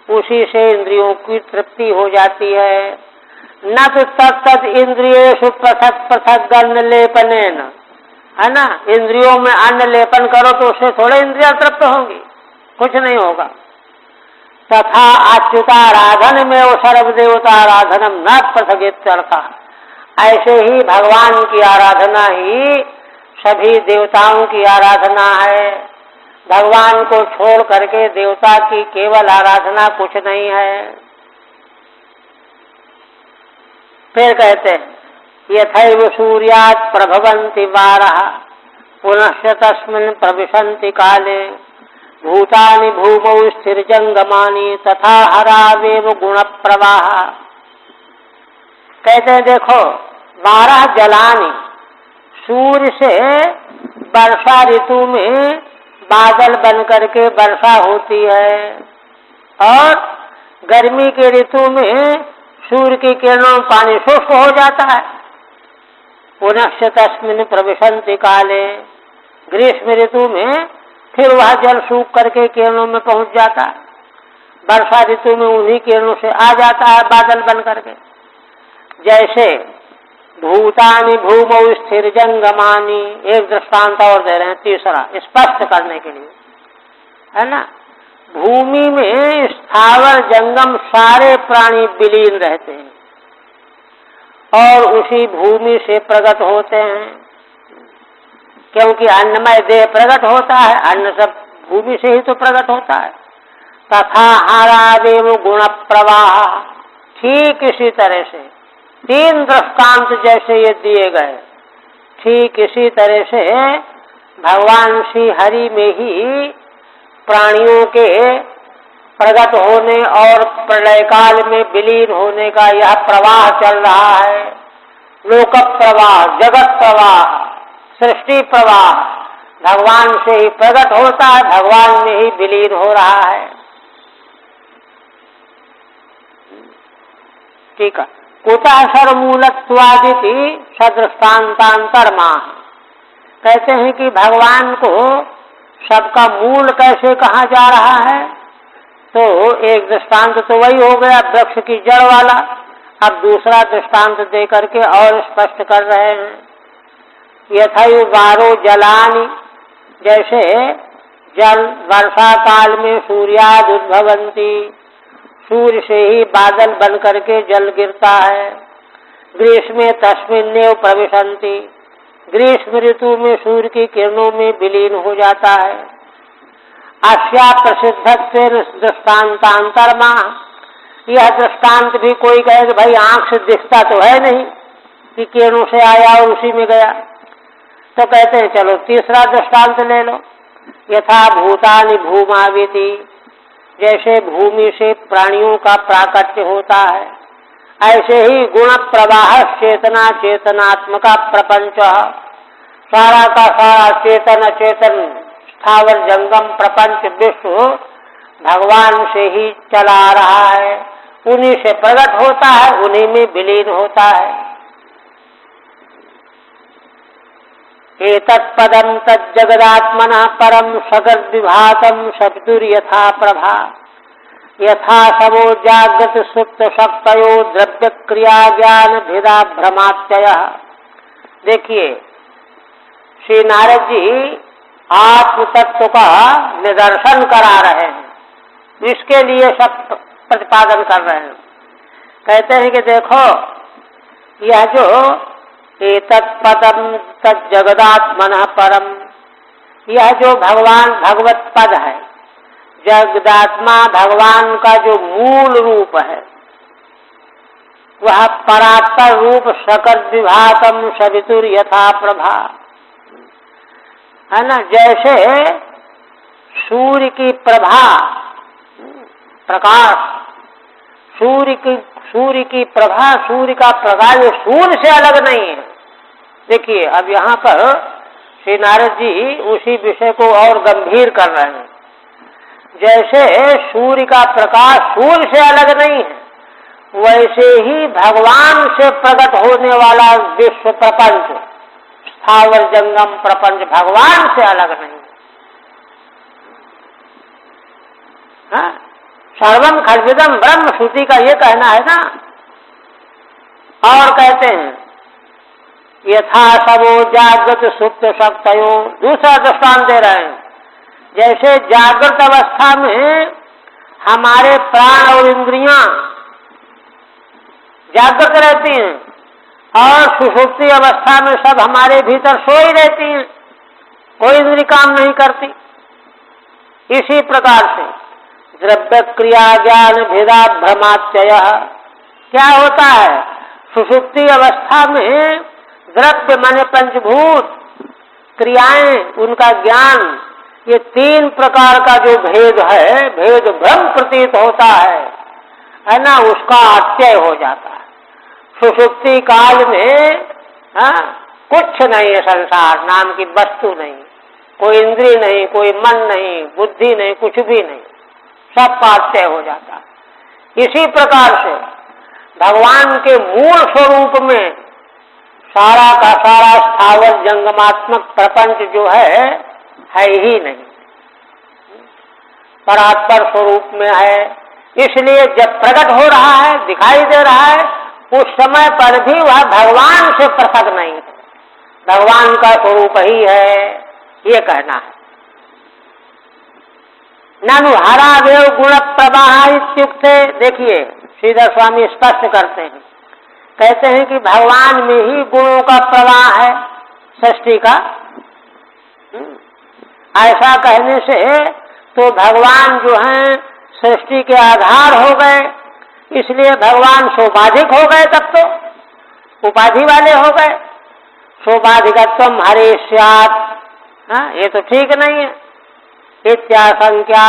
A: उसी से इंद्रियों की तृप्ति हो जाती है। न तो तत्त इंद्रियेषु पृथक पृथक गन्न लेपनेन, है ना, इंद्रियों में अन्न लेपन करो तो उससे थोड़े इंद्रियां तृप्त होंगी, कुछ नहीं होगा। तथा अच्युताराधन में वो सर्वदेवताराधनम न पृथगित्यर्थ, ऐसे ही भगवान की आराधना ही सभी देवताओं की आराधना है। भगवान को छोड़ करके देवता की केवल आराधना कुछ नहीं है। फिर कहते हैं, यथैव सूर्यात् प्रभवन्ति वारः पुनश्च तस्मिन् प्रविशन्ति काले, भूतानि भूमौ स्थिरजंगमानि तथा हरावेव गुण प्रवाह। कहते हैं देखो, 12 जलानि, सूर्य से वर्षा ऋतु में बादल बन करके वर्षा होती है, और गर्मी के ऋतु में सूर्य की किरणों में पानी शुष्क हो जाता है। पुनश्च तस्मिन् प्रविशन्ति काले, ग्रीष्म ऋतु में फिर वह जल सूख करके किरणों में पहुंच जाता है, वर्षा ऋतु में उन्हीं किरणों से आ जाता है बादल बन करके। जैसे भूतानि भूमौ स्थिर जंगमानि, एक दृष्टांत और दे रहे हैं तीसरा स्पष्ट करने के लिए, है ना। भूमि में स्थावर जंगम सारे प्राणी विलीन रहते हैं और उसी भूमि से प्रकट होते हैं, क्योंकि अन्नमय देह प्रकट होता है, अन्न सब भूमि से ही तो प्रकट होता है। तथा हारादेव गुण प्रवाह, ठीक इसी तरह से तीन दृष्टांत जैसे ये दिए गए, ठीक इसी तरह से भगवान श्री हरि में ही प्राणियों के प्रकट होने और प्रलय काल में विलीन होने का यह प्रवाह चल रहा है। लोक प्रवाह, जगत प्रवाह, सृष्टि प्रवाह भगवान से ही प्रकट होता है, भगवान में ही विलीन हो रहा है। ठीक है। कुतः सर्वमूलत्वादिति सदृष्टान्तांतरमा, कहते हैं कि भगवान को सबका मूल कैसे कहा जा रहा है, तो एक दृष्टांत तो वही हो गया वृक्ष की जड़ वाला। अब दूसरा दृष्टांत दे करके और स्पष्ट कर रहे हैं। यथैव वारो जलानि, जैसे जल वर्षा काल में सूर्याद उद्भवंती, सूर्य से ही बादल बन करके जल गिरता है। ग्रीष्मे तस्मिन्नेव प्रविशन्ति, ग्रीष्म ऋतु में सूर्य की किरणों में विलीन हो जाता है। अस्या प्रसिद्धत्वेन दृष्टान्तांतरमा, यह दृष्टांत भी कोई कहे कि भाई आंख से दिखता तो है नहीं कि किरणों से आया और उसी में गया, तो कहते हैं चलो तीसरा दृष्टांत ले लो। यथा भूतानि भूमाविति, जैसे भूमि से प्राणियों का प्राकट्य होता है, ऐसे ही गुण प्रवाह चेतना चेतनात्मका प्रपंच, सारा का सारा चेतन अचेतन स्थावर जंगम प्रपंच विश्व भगवान से ही चला रहा है, उन्हीं से प्रकट होता है, उन्हीं में विलीन होता है। एतत्पदं तज्जगदात्मनः परम सगद विभातम शब्दुर्यथा प्रभा, यथा समो जागृत सुप्त शक्तयो द्रव्य क्रिया ज्ञान भेदा भ्रमात्यय। देखिए श्री नारद जी आत्म तत्व का निदर्शन करा रहे हैं, इसके लिए सब प्रतिपादन कर रहे हैं। कहते हैं कि देखो यह जो एतत्पदं तज्जगदात्मनः परम, यह जो भगवान भगवत पद है, जगदात्मा भगवान का जो मूल रूप है, वह परात्पर रूप सकल विभातम सवितुर यथा प्रभा, है ना। जैसे सूर्य की प्रभा प्रकाश, सूर्य की प्रभा, सूर्य का प्रकाश सूर्य से अलग नहीं है। देखिए अब यहाँ पर श्री नारद जी उसी विषय को और गंभीर कर रहे हैं। जैसे सूर्य का प्रकाश सूर्य से अलग नहीं है, वैसे ही भगवान से प्रकट होने वाला विश्व प्रपंच, स्थावर जंगम प्रपंच भगवान से अलग नहीं। हाँ? सर्वम खल्विदम ब्रह्म, श्रुति का ये कहना है ना। और कहते हैं यथा सबो जागृत सुप्त शक्तयो, दूसरा दृष्टांत दे रहे हैं। जैसे जागृत अवस्था में हमारे प्राण और इंद्रियां जागृत रहती हैं और सुषुप्ति अवस्था में सब हमारे भीतर सोई रहती हैं, कोई इंद्रिय काम नहीं करती। इसी प्रकार से द्रव्य क्रिया ज्ञान भेदा भ्रमात्यय, क्या होता है सुषुप्ति अवस्था में द्रव्य माने पंचभूत, क्रियाएं उनका ज्ञान, ये तीन प्रकार का जो भेद है, भेद भ्रम प्रतीत होता है ना, उसका अत्यय हो जाता है। सुषुप्ति काल में कुछ नहीं है, संसार नाम की वस्तु नहीं, कोई इंद्रिय नहीं, कोई मन नहीं, बुद्धि नहीं, कुछ भी नहीं, सब अत्यय हो जाता है। इसी प्रकार से भगवान के मूल स्वरूप में सारा का सारा स्थावर जंगमात्मक प्रपंच जो है ही नहीं, परात्पर स्वरूप में है। इसलिए जब प्रकट हो रहा है, दिखाई दे रहा है, उस समय पर भी वह भगवान से पृथक नहीं है, भगवान का स्वरूप ही है, ये कहना है। ननु हरावेव गुण प्रवाह इत्युक्ते, देखिए श्रीधर स्वामी स्पष्ट करते हैं, कहते हैं कि भगवान में ही गुणों का प्रवाह है सृष्टि का। ऐसा कहने से तो भगवान जो हैं सृष्टि के आधार हो गए, इसलिए भगवान सोपाधिक हो गए, तब तो उपाधि वाले हो गए। सोपाधिकत्वम हरे स्यात्, ये तो ठीक नहीं है। इत्याशंक्या,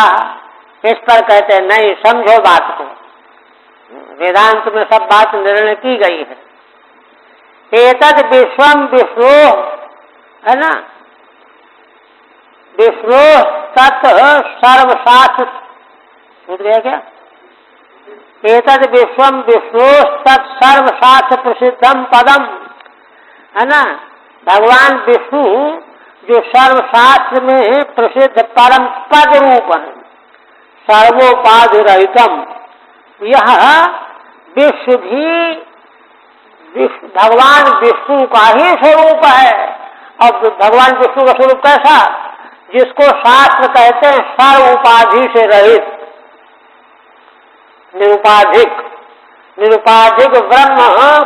A: इस पर कहते हैं नहीं, समझो बात को, वेदांत में सब बात निर्णय की गई है। एतद विश्वम विष्णु है ना, विष्णु तत् सर्वशास्त्र, छूट गया क्या? एतद विश्वम विष्णु तत् सर्वशास्त्र प्रसिद्धम पदम, है ना, भगवान विष्णु जो सर्वशास्त्र में प्रसिद्ध परम पद रूप है, सर्वोपाधि रहितम, यह विश्व भी भगवान विष्णु का ही स्वरूप है। अब भगवान विष्णु का स्वरूप कैसा? जिसको शास्त्र कहते हैं सर्व उपाधि से रहित, निरुपाधिक। निरुपाधिक ब्रह्म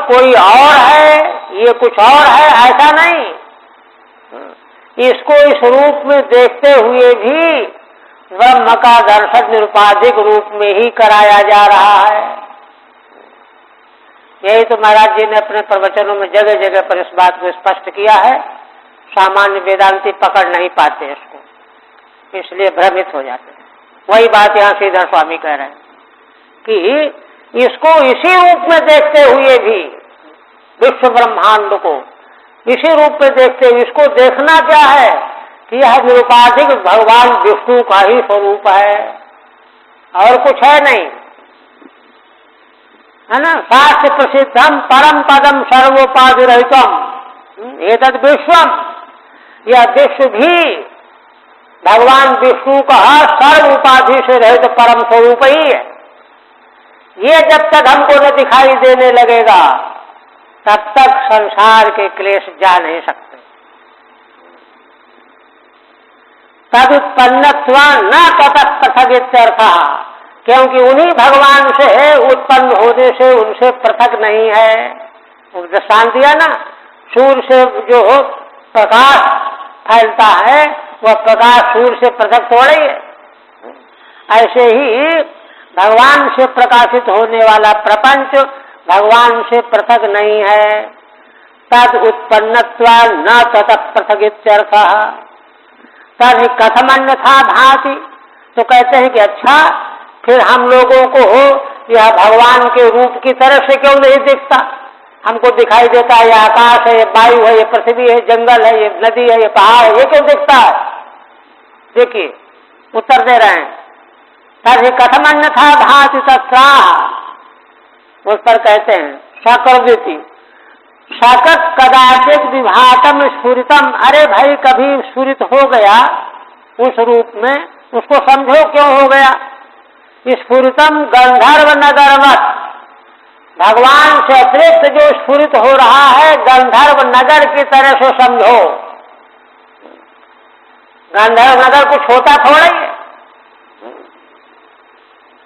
A: कोई और है, ये कुछ और है, ऐसा नहीं। इसको इस रूप में देखते हुए भी ब्रह्म का दर्शन निरुपाधिक रूप में ही कराया जा रहा है। यही तो महाराज जी ने अपने प्रवचनों में जगह जगह पर इस बात को स्पष्ट किया है। सामान्य वेदांती पकड़ नहीं पाते इसको, इसलिए भ्रमित हो जाते हैं। वही बात यहाँ श्रीधर स्वामी कह रहे हैं कि इसको इसी रूप में देखते हुए भी, विश्व ब्रह्मांड को इसी रूप में देखते हुए, इसको देखना क्या है कि यह निरुपाधिक भगवान विष्णु का ही स्वरूप है और कुछ है नहीं, है ना। शास्त्र प्रसिद्धम परम पदम सर्वोपाधि रहितम एतद विश्वम, यह विश्व भी भगवान विष्णु का सर्व उपाधि से रहित परम स्वरूप ही है। ये जब तक हमको न दिखाई देने लगेगा तब तक संसार के क्लेश जा नहीं सकते। तद उत्पन्नत्व न ततः पृथक इत्यर्थः, क्योंकि उन्हीं भगवान से उत्पन्न होने से उनसे पृथक नहीं है। दृष्टांत दिया ना, सूर्य से जो प्रकाश फैलता है वह प्रकाश सूर्य से पृथक थोड़ा ही है। ऐसे ही भगवान से प्रकाशित होने वाला प्रपंच भगवान से पृथक नहीं है। तद उत्पन्नत्वा न ततः पृथक इत्यर्थः। तद कथम अन्यथा भाति, तो कहते हैं कि अच्छा फिर हम लोगों को यह भगवान के रूप की तरह से क्यों नहीं दिखता? हमको दिखाई देता है, यह आकाश है, ये वायु है, ये पृथ्वी है, जंगल है, ये नदी है, ये पहाड़ है, ये क्यों दिखता है? देखिए उत्तर दे रहे हैं, तद कथम अन्यथा भाति तत्रा, उस पर कहते हैं सकृदिति सकत कदाचित विभातम स्फुरितम। अरे भाई कभी स्फुरित हो गया उस रूप में, उसको समझो क्यों हो गया। स्फुरितम गंधर्व नगरवत, भगवान से अतिरिक्त जो स्फुरित हो रहा है गंधर्व नगर की तरह से समझो। गंधर्व नगर कुछ होता थोड़ा ही है।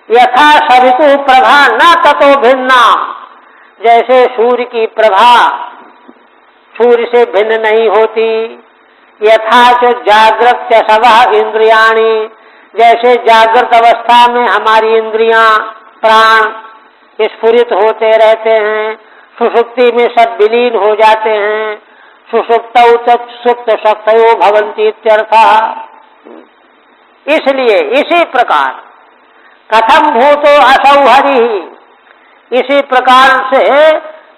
A: यथा सवितु प्रभा न ततो भिन्ना, जैसे सूर्य की प्रभा सूर्य से भिन्न नहीं होती। यथा च जागृत सब इंद्रियाणी, जैसे जागृत अवस्था में हमारी इंद्रियां प्राण स्फुरित होते रहते हैं, सुषुप्ति में सब विलीन हो जाते हैं। सुषुप्तौ सुप्त शक्तयो भवन्ति इत्यर्थः। इसलिए इसी प्रकार कथम भूतो असौ हरिः, इसी प्रकार से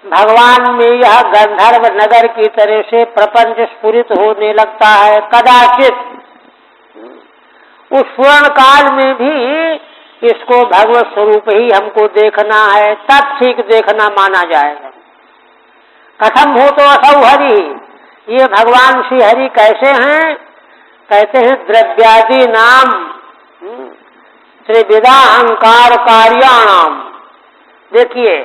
A: भगवान में यह गंधर्व नगर की तरह से प्रपंच स्फुरित होने लगता है। कदाचित उस स्वर्ण काल में भी इसको भगवत स्वरूप ही हमको देखना है, तब ठीक देखना माना जाएगा। कथम भूतो असौ हरिः, ये भगवान श्री हरि कैसे हैं? कहते हैं द्रव्यादि नाम त्रिविधा अहंकार कार्याणाम। देखिए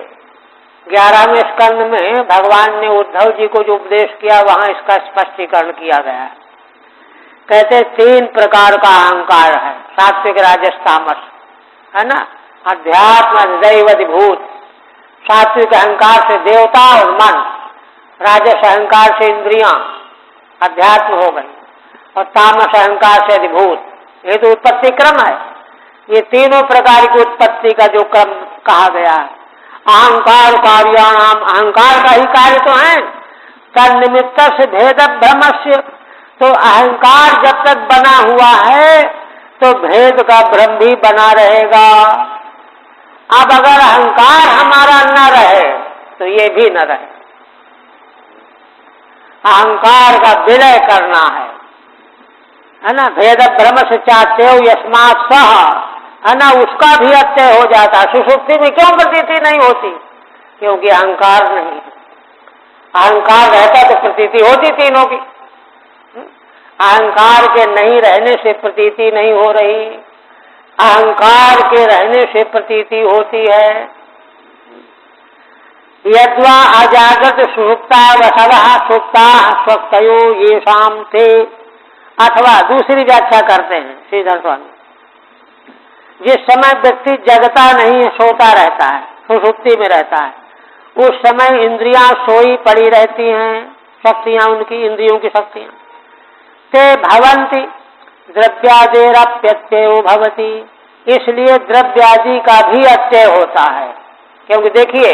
A: 11वें स्कंद में भगवान ने उद्धव जी को जो उपदेश किया वहां इसका स्पष्टीकरण किया गया है। कहते 3 प्रकार का अहंकार है, सात्विक राजस तामस, है ना। अध्यात्म दैवधिभूत, सात्विक अहंकार से देवता और मन, राजस अहंकार से इंद्रियां अध्यात्म हो गई, और तामस अहंकार से अधिभूत। ये तो उत्पत्ति क्रम है। ये तीनों प्रकार की उत्पत्ति का जो क्रम कहा गया है। अहंकार कार्याणाम, अहंकार का ही कार्य तो है। तन्निमित्त से भेद भ्रमस्य, तो अहंकार जब तक बना हुआ है तो भेद का भ्रम भी बना रहेगा। अब अगर अहंकार हमारा न रहे तो ये भी न रहे। अहंकार का विलय करना है ना। भेद भ्रम से चाहते हो यस्मात् सह, है ना, उसका भी अत्यय हो जाता। सुषुप्ति में क्यों प्रतीति नहीं होती? क्योंकि अहंकार नहीं। अहंकार रहता तो प्रतीति होती तीनों की। अहंकार के नहीं रहने से प्रतीति नहीं हो रही, अहंकार के रहने से प्रतीति होती है। यद्वा अजागृत सुषुप्ता वसवः सुप्ता स्वक्तयो येषां ते, अथवा दूसरी व्याख्या करते हैं श्रीधर स्वामी, जिस समय व्यक्ति जगता नहीं है, सोता रहता है, सुषुप्ति में रहता है, उस समय इंद्रियां सोई पड़ी रहती हैं, शक्तियां उनकी, इंद्रियों की शक्तियां। ते भवन्ति द्रव्यादेरप्यत्ययो भवति, इसलिए द्रव्यादि का भी अत्यय होता है। क्योंकि देखिए,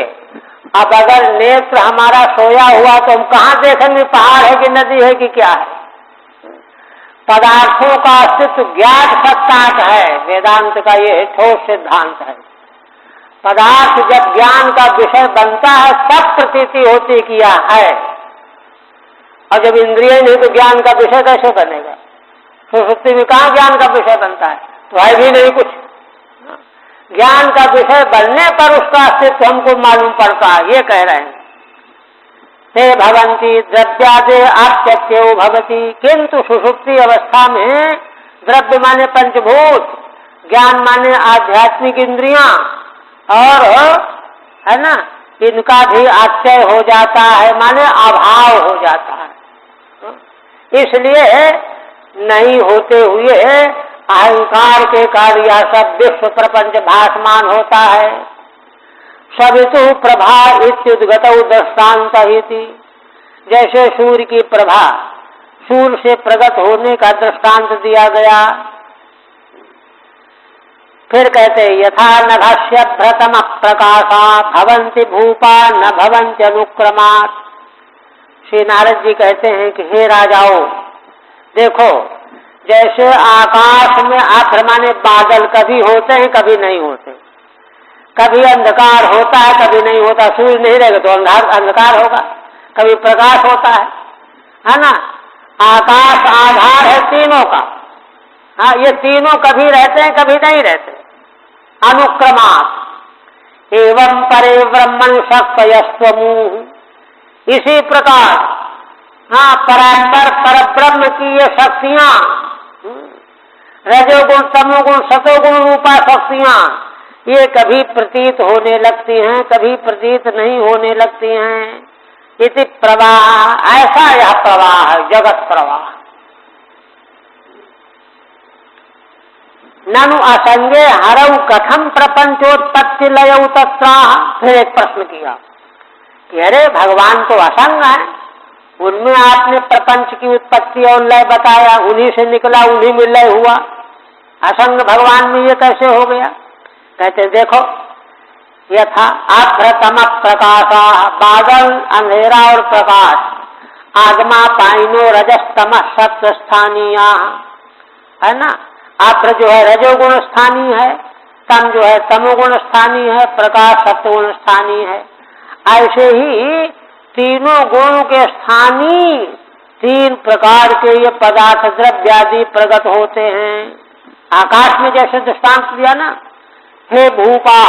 A: अब अगर नेत्र हमारा सोया हुआ तो हम कहाँ देखेंगे? पहाड़ है कि नदी है कि क्या है? पदार्थों का अस्तित्व ज्ञात सत्ताक है, वेदांत का ये ठोस सिद्धांत है। पदार्थ जब ज्ञान का विषय बनता है तब प्रतीति होती किया है, और जब इंद्रिय नहीं तो ज्ञान का विषय कैसे बनेगा? सुषुप्ति में कहाँ ज्ञान का विषय बनता है? तो है भी नहीं कुछ। ज्ञान का विषय बनने पर उसका अस्तित्व हमको मालूम पड़ता है, ये कह रहे हैं। ते भवन्ति द्रव्यादे आप्यत्ययो भवति, किंतु सुषुप्ति अवस्था में द्रव्य माने पंचभूत, ज्ञान माने आध्यात्मिक इंद्रियां, और है ना, इनका भी अत्यय हो जाता है, माने अभाव हो जाता है। इसलिए नहीं होते हुए अहंकार के कार्य सब विश्व प्रपंच भासमान होता है। सवितु प्रभा इत्युद्गतौ दृष्टान्त हिति, जैसे सूर्य की प्रभा सूर्य से प्रगट होने का दृष्टांत दिया गया। फिर कहते यथा नभस्य भ्रतम प्रकाशा भवन्ति भूपा न भवन्ति अनुक्रमात्। श्री नारद जी कहते हैं कि हे राजाओं, देखो जैसे आकाश में आभ्र माने बादल कभी होते हैं कभी नहीं होते, कभी अंधकार होता है कभी नहीं होता। सूर्य नहीं रहेगा तो अंधकार होगा, कभी प्रकाश होता है ना। आकाश आधार है तीनों का। हाँ, ये तीनों कभी रहते हैं कभी नहीं रहते। अनुक्रमात् एवं परे ब्रह्मण शक्तयस्त्वमूः, इसी प्रकार हाँ परात्पर पर ब्रह्म की ये शक्तियां, रजोगुण तमोगुण सतोगुण रूपा शक्तियां, ये कभी प्रतीत होने लगती हैं कभी प्रतीत नहीं होने लगती हैं। इति प्रवाह, ऐसा यह प्रवाह है, जगत प्रवाह। ननु असंगे हरऊ कथम प्रपंचोत्पत्ति लयऊ तत्राह। फिर एक प्रश्न किया कि अरे भगवान तो असंग है, उनमें आपने प्रपंच की उत्पत्ति और लय बताया, उन्हीं से निकला उन्हीं में लय हुआ, असंग भगवान में ये कैसे हो गया? कहते देखो, यथा आभ्रतम प्रकाशा, बादल अंधेरा और प्रकाश, आगमा पाइनो रजस्तम सत्व स्थानीय, है ना। आभ्र जो है रजोगुण स्थानीय है, तम जो है तमोगुण स्थानीय है, प्रकाश सत्वगुण स्थानीय है। ऐसे ही तीनों गुणों के स्थानीय तीन प्रकार के ये पदार्थ द्रव्यादि प्रकट होते हैं। आकाश में जैसे दृष्टांत दिया ना, हे भूपा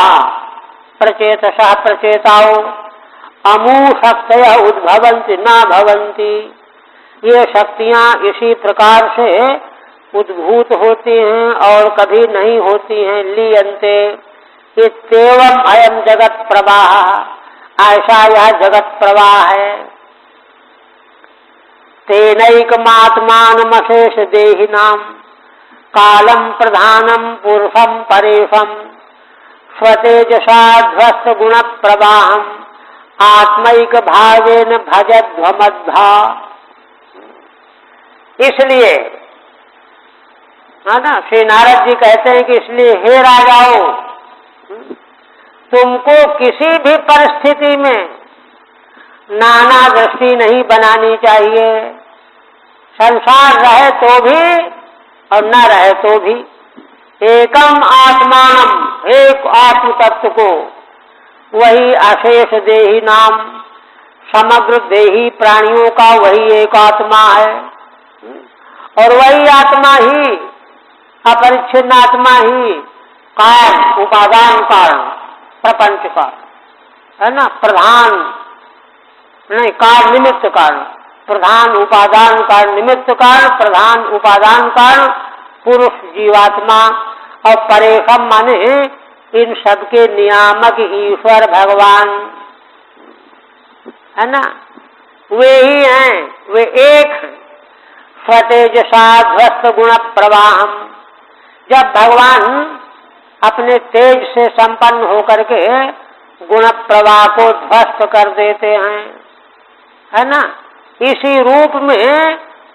A: प्रचेतसः प्रचेताओ अमू शक्तयः उद्भवन्ति न भवन्ति, ये शक्तियां इसी प्रकार से उद्भूत होती हैं और कभी नहीं होती हैं। लीयन्ते इत्येवम् अयम् जगत प्रवाह, ऐसा यह जगत प्रवाह है। तेनैकमात्मानमशेष देहिनाम कालम प्रधानम पुरुषम परेशम स्वतेजसा ध्वस्त गुण प्रवाहम आत्मैक भावेन भजध्वमद्भा। इसलिए है ना, श्री नारद जी कहते हैं कि इसलिए हे राजाओं, तुमको किसी भी परिस्थिति में नाना दृष्टि नहीं बनानी चाहिए। संसार रहे तो भी और न रहे तो भी एकम आत्मानम, एक आत्म तत्व को, वही अशेष देही नाम, समग्र देही प्राणियों का वही एक आत्मा है। और वही आत्मा ही, अपरिच्छिन्न आत्मा ही कारण, उपादान कारण प्रपंच का है ना, प्रधान नहीं, कारण निमित्त कारण, प्रधान उपादान कारण, निमित्त कारण, प्रधान उपादान कारण पुरुष जीवात्मा। और परेशम माने इन सबके नियामक ईश्वर भगवान है ना, वे ही हैं, वे एक हैं। स्वतेजसा ध्वस्त गुण प्रवाहम, जब भगवान अपने तेज से संपन्न होकर के गुण प्रवाह को ध्वस्त कर देते हैं, है ना, इसी रूप में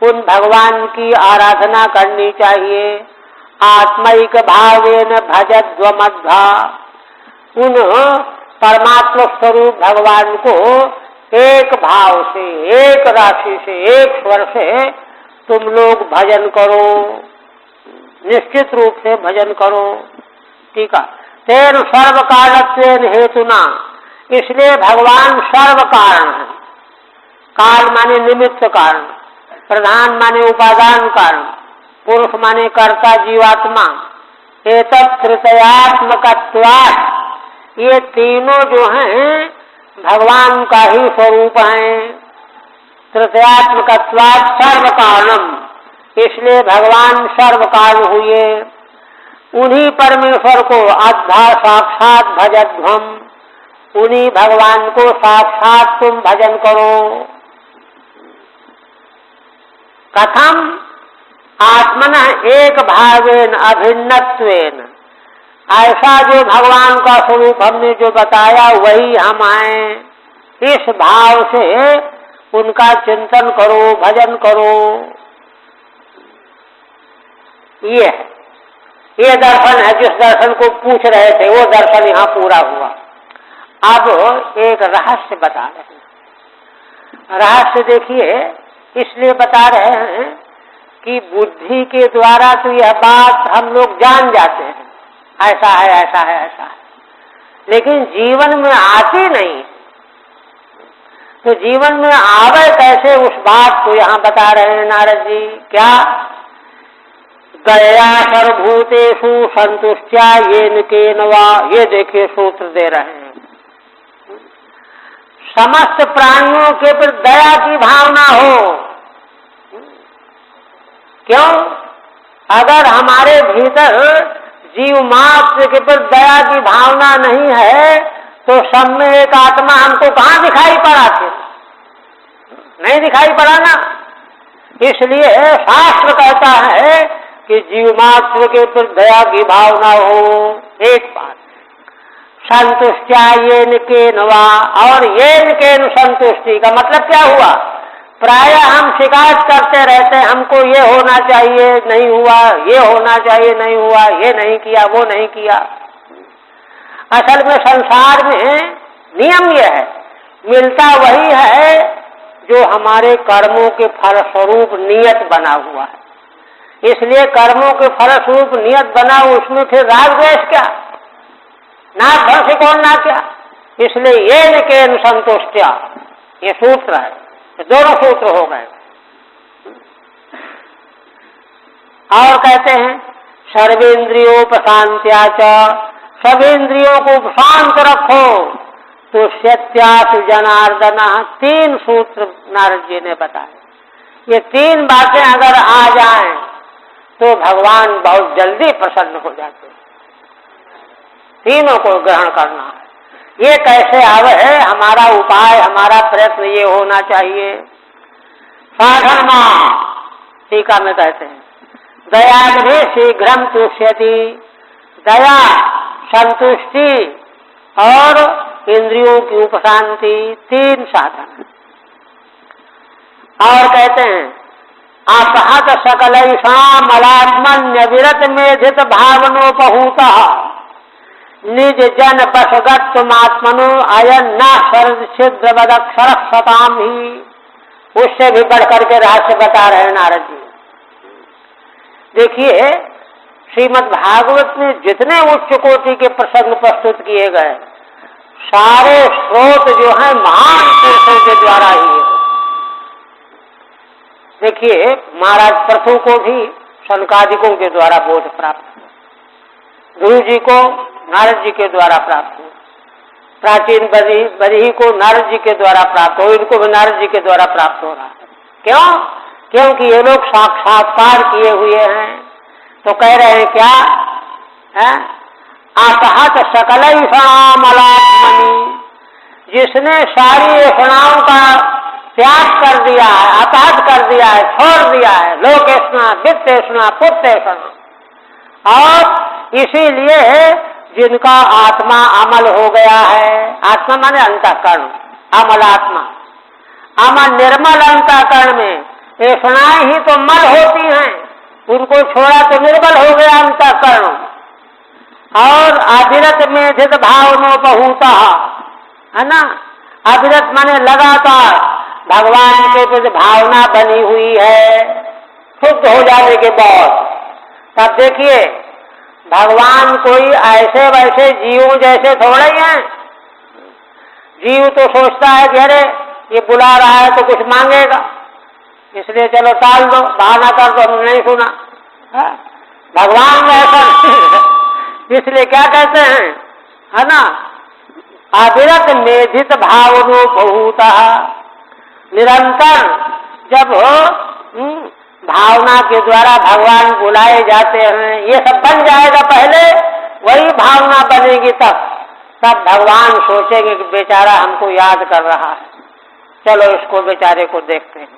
A: उन भगवान की आराधना करनी चाहिए। आत्मैक भावेन भजध्वमद्भा, उन परमात्मा स्वरूप भगवान को एक भाव से, एक राशि से, एक स्वर से तुम लोग भजन करो, निश्चित रूप से भजन करो। ठीक है। तेन सर्व कारणत्वेन हेतुना, इसलिए भगवान सर्व कारण है। काल माने निमित्त कारण, प्रधान माने उपादान कारण, पुरुष माने कर्ता जीवात्मा। एतत् तृतीयात्मकत्वात्, ये तीनों जो हैं भगवान का ही स्वरूप हैं। तृतीयात्मकत्वात् सर्व कारणम, इसलिए भगवान सर्व कारण हुए। उन्हीं परमेश्वर को अद्धा साक्षात भजध्वम, उन्हीं भगवान को साक्षात तुम भजन करो। कथम आत्मन एक भावेन अभिन्नत्वेन, ऐसा जो भगवान का स्वरूप हमने जो बताया वही हम हैं, इस भाव से उनका चिंतन करो, भजन करो। ये दर्शन है, जिस दर्शन को पूछ रहे थे वो दर्शन यहाँ पूरा हुआ। अब एक रहस्य बता रहे हैं। रहस्य देखिए, इसलिए बता रहे हैं कि बुद्धि के द्वारा तो यह बात हम लोग जान जाते हैं, ऐसा है, ऐसा है, ऐसा है, लेकिन जीवन में आती नहीं। तो जीवन में आवे कैसे, उस बात को यहाँ बता रहे हैं नारद जी। क्या? दया सर्वभूतेषु संतुष्टया येन केन वा, ये देखिए सूत्र दे रहे हैं। समस्त प्राणियों के प्रति दया की भावना हो। क्यों? अगर हमारे भीतर जीव मात्र के प्रति दया की भावना नहीं है तो सब में एक आत्मा हमको कहाँ दिखाई पड़ा थे? नहीं दिखाई पड़ा ना। इसलिए शास्त्र कहता है कि जीव मात्र के प्रति दया की भावना हो। एक बात, संतुष्टया येन केन वा, और येन केन संतुष्टि का मतलब क्या हुआ? प्राय हम शिकायत करते रहते हैं, हमको ये होना चाहिए नहीं हुआ, ये होना चाहिए नहीं हुआ, ये नहीं किया, वो नहीं किया। असल में संसार में नियम यह है, मिलता वही है जो हमारे कर्मों के फलस्वरूप नियत बना हुआ है। इसलिए कर्मों के फलस्वरूप नियत बना, उसमें फिर राग द्वेष क्या, नाक भंसी कौन ना क्या। इसलिए ये न केन संतुष्टया, ये सूत्र है, दोनों सूत्र हो गए। और कहते हैं सर्वेन्द्रियोपशांत्या च, सभी इंद्रियों को शांत रखो। तो सत्यासु जनार्दन, तीन सूत्र नारद जी ने बताए। ये तीन बातें अगर आ जाएं तो भगवान बहुत जल्दी प्रसन्न हो जाते हैं। तीनों को ग्रहण करना है। ये कैसे आवे है, हमारा उपाय, हमारा प्रयत्न ये होना चाहिए। साधन मां टीका में कहते हैं दयाग्रे शीघ्रम तुष्यति, दया, संतुष्टि और इंद्रियों की उपशांति, 3 साधन। और कहते हैं अपहत सकलैषां मलात्मन्य विरत मेधित भावनोपहूत निज जन पशगत्वमात्मनो अयन न शरद छिद्र बदक्षर सताम ही। उससे भी बढ़कर के रहस्य बता रहे नारद जी। देखिए श्रीमद् भागवत में जितने उच्च कोटि के प्रसंग प्रस्तुत किए गए, सारे स्रोत जो हैं महान पुरुषों के द्वारा ही है। देखिए महाराज प्रथु को भी शनकादिकों के द्वारा बोध प्राप्त हुआ, गुरु जी को नारद जी के द्वारा प्राप्त हुआ, प्राचीन बरिही को नारद जी के द्वारा प्राप्त हो, इनको भी नारद जी के द्वारा प्राप्त हो रहा है। क्यों? क्योंकि ये लोग साक्षात्कार किए हुए हैं। तो कह रहे हैं क्या है? अपहत सकलैषां मलात्मनि, जिसने सारी ऐषणाओं का त्याग कर दिया है, अपहत कर दिया है, छोड़ दिया है, लोकेषणा, वित्तेषणा, पुत्तेषणा, और इसीलिए जिनका आत्मा अमल हो गया है, आत्मा माने अंतःकरण, अमल आत्मा, अमल निर्मल अंतःकरण में ऐषणाएं ही तो मल होती हैं, उनको छोड़ा तो निर्मल हो गया अंतःकरण। और अविरत मेधित भावनोपहूत है ना, अविरत माने लगातार भगवान के प्रति भावना बनी हुई है, शुद्ध हो जाने के बाद। तब देखिए भगवान कोई ऐसे वैसे जीवों जैसे थोड़े ही हैं। जीव तो सोचता है कि अरे ये बुला रहा है तो कुछ मांगेगा, इसलिए चलो टाल दो, बहाना कर दो, हमने नहीं सुना। भगवान में ऐसा नहीं। इसलिए क्या कहते हैं, है ना, अविरत मेधित भावनोपहूत, निरंतर जब भावना के द्वारा भगवान बुलाए जाते हैं, ये सब बन जाएगा, पहले वही भावना बनेगी, तब भगवान सोचेंगे कि बेचारा हमको याद कर रहा है, चलो इसको बेचारे को देखते हैं।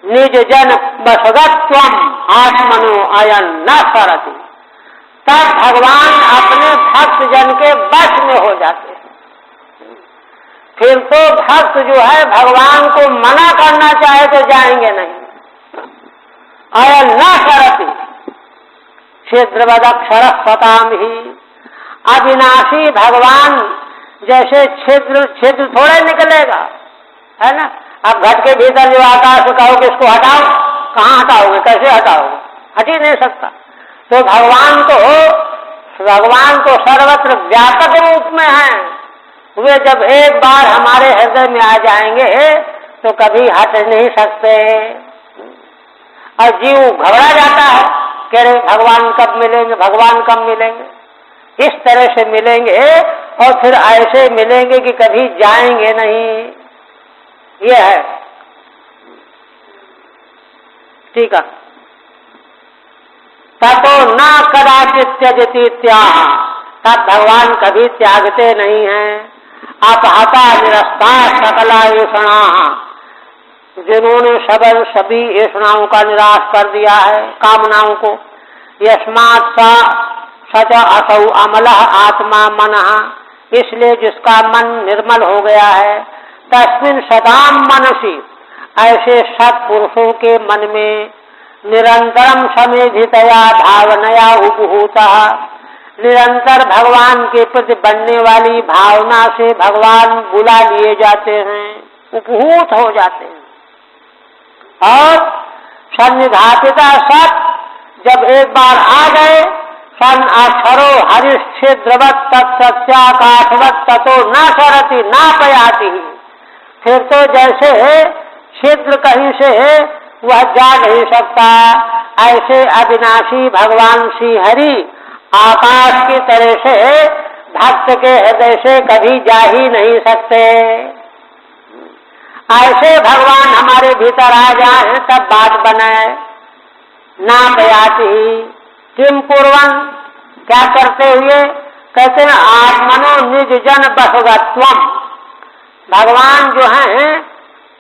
A: निज जन बसगत्वम आत्मनो अयन न सरति, तब भगवान अपने भक्त जन के वश में हो जाते हैं। फिर तो भक्त जो है भगवान को मना करना चाहे तो जाएंगे नहीं। अयन न सरति छिद्रवदक्षर सताम ही, अविनाशी भगवान जैसे छिद्र थोड़े निकलेगा, है ना। अब घट के भीतर जो आकाश कहोगे इसको हटाओ, कहाँ हटाओगे, कैसे हटाओगे, हट ही नहीं सकता। तो भगवान तो सर्वत्र व्यापक रूप में है, वे जब एक बार हमारे हृदय में आ जाएंगे तो कभी हट नहीं सकते। और जीव घबरा जाता है, कह रहे भगवान कब मिलेंगे, भगवान कब मिलेंगे। इस तरह से मिलेंगे और फिर ऐसे मिलेंगे कि कभी जाएंगे नहीं। ये है, ठीक है। ततो न कदाचित त्यजति त्याग, तब भगवान कभी त्यागते नहीं हैं। अपहता निरस्ता सकला ऐषणा, जिन्होंने सभी ऐषणाओं का निराश कर दिया है, कामनाओं को। यस्मात् सा सच असौ अमलः आत्मा मनः, इसलिए जिसका मन निर्मल हो गया है। तस्मिन् सताम मनसि, ऐसे सत्पुरुषों के मन में निरंतरम समेधितया भावनया उपहूतः, निरंतर भगवान के प्रति बनने वाली भावना से भगवान बुला लिए जाते हैं, उपहूत हो जाते हैं। और सन्निधापिता सत जब एक बार आ गए, सन अक्षरो हरिश्छिद्रवत् तत्सत्याकाशवत् ततो न सरति न पयाति, फिर तो जैसे छिद्र कहीं से वह जा नहीं सकता, ऐसे अविनाशी भगवान श्री हरि आकाश की तरह से भक्त के हृदय से कभी जा ही नहीं सकते। ऐसे भगवान हमारे भीतर आ जाए तब बात बनाए। ना बयाति किम पूर्वन, क्या करते हुए, कहते हैं आत्मनो निज जन बसवत्वम, भगवान जो हैं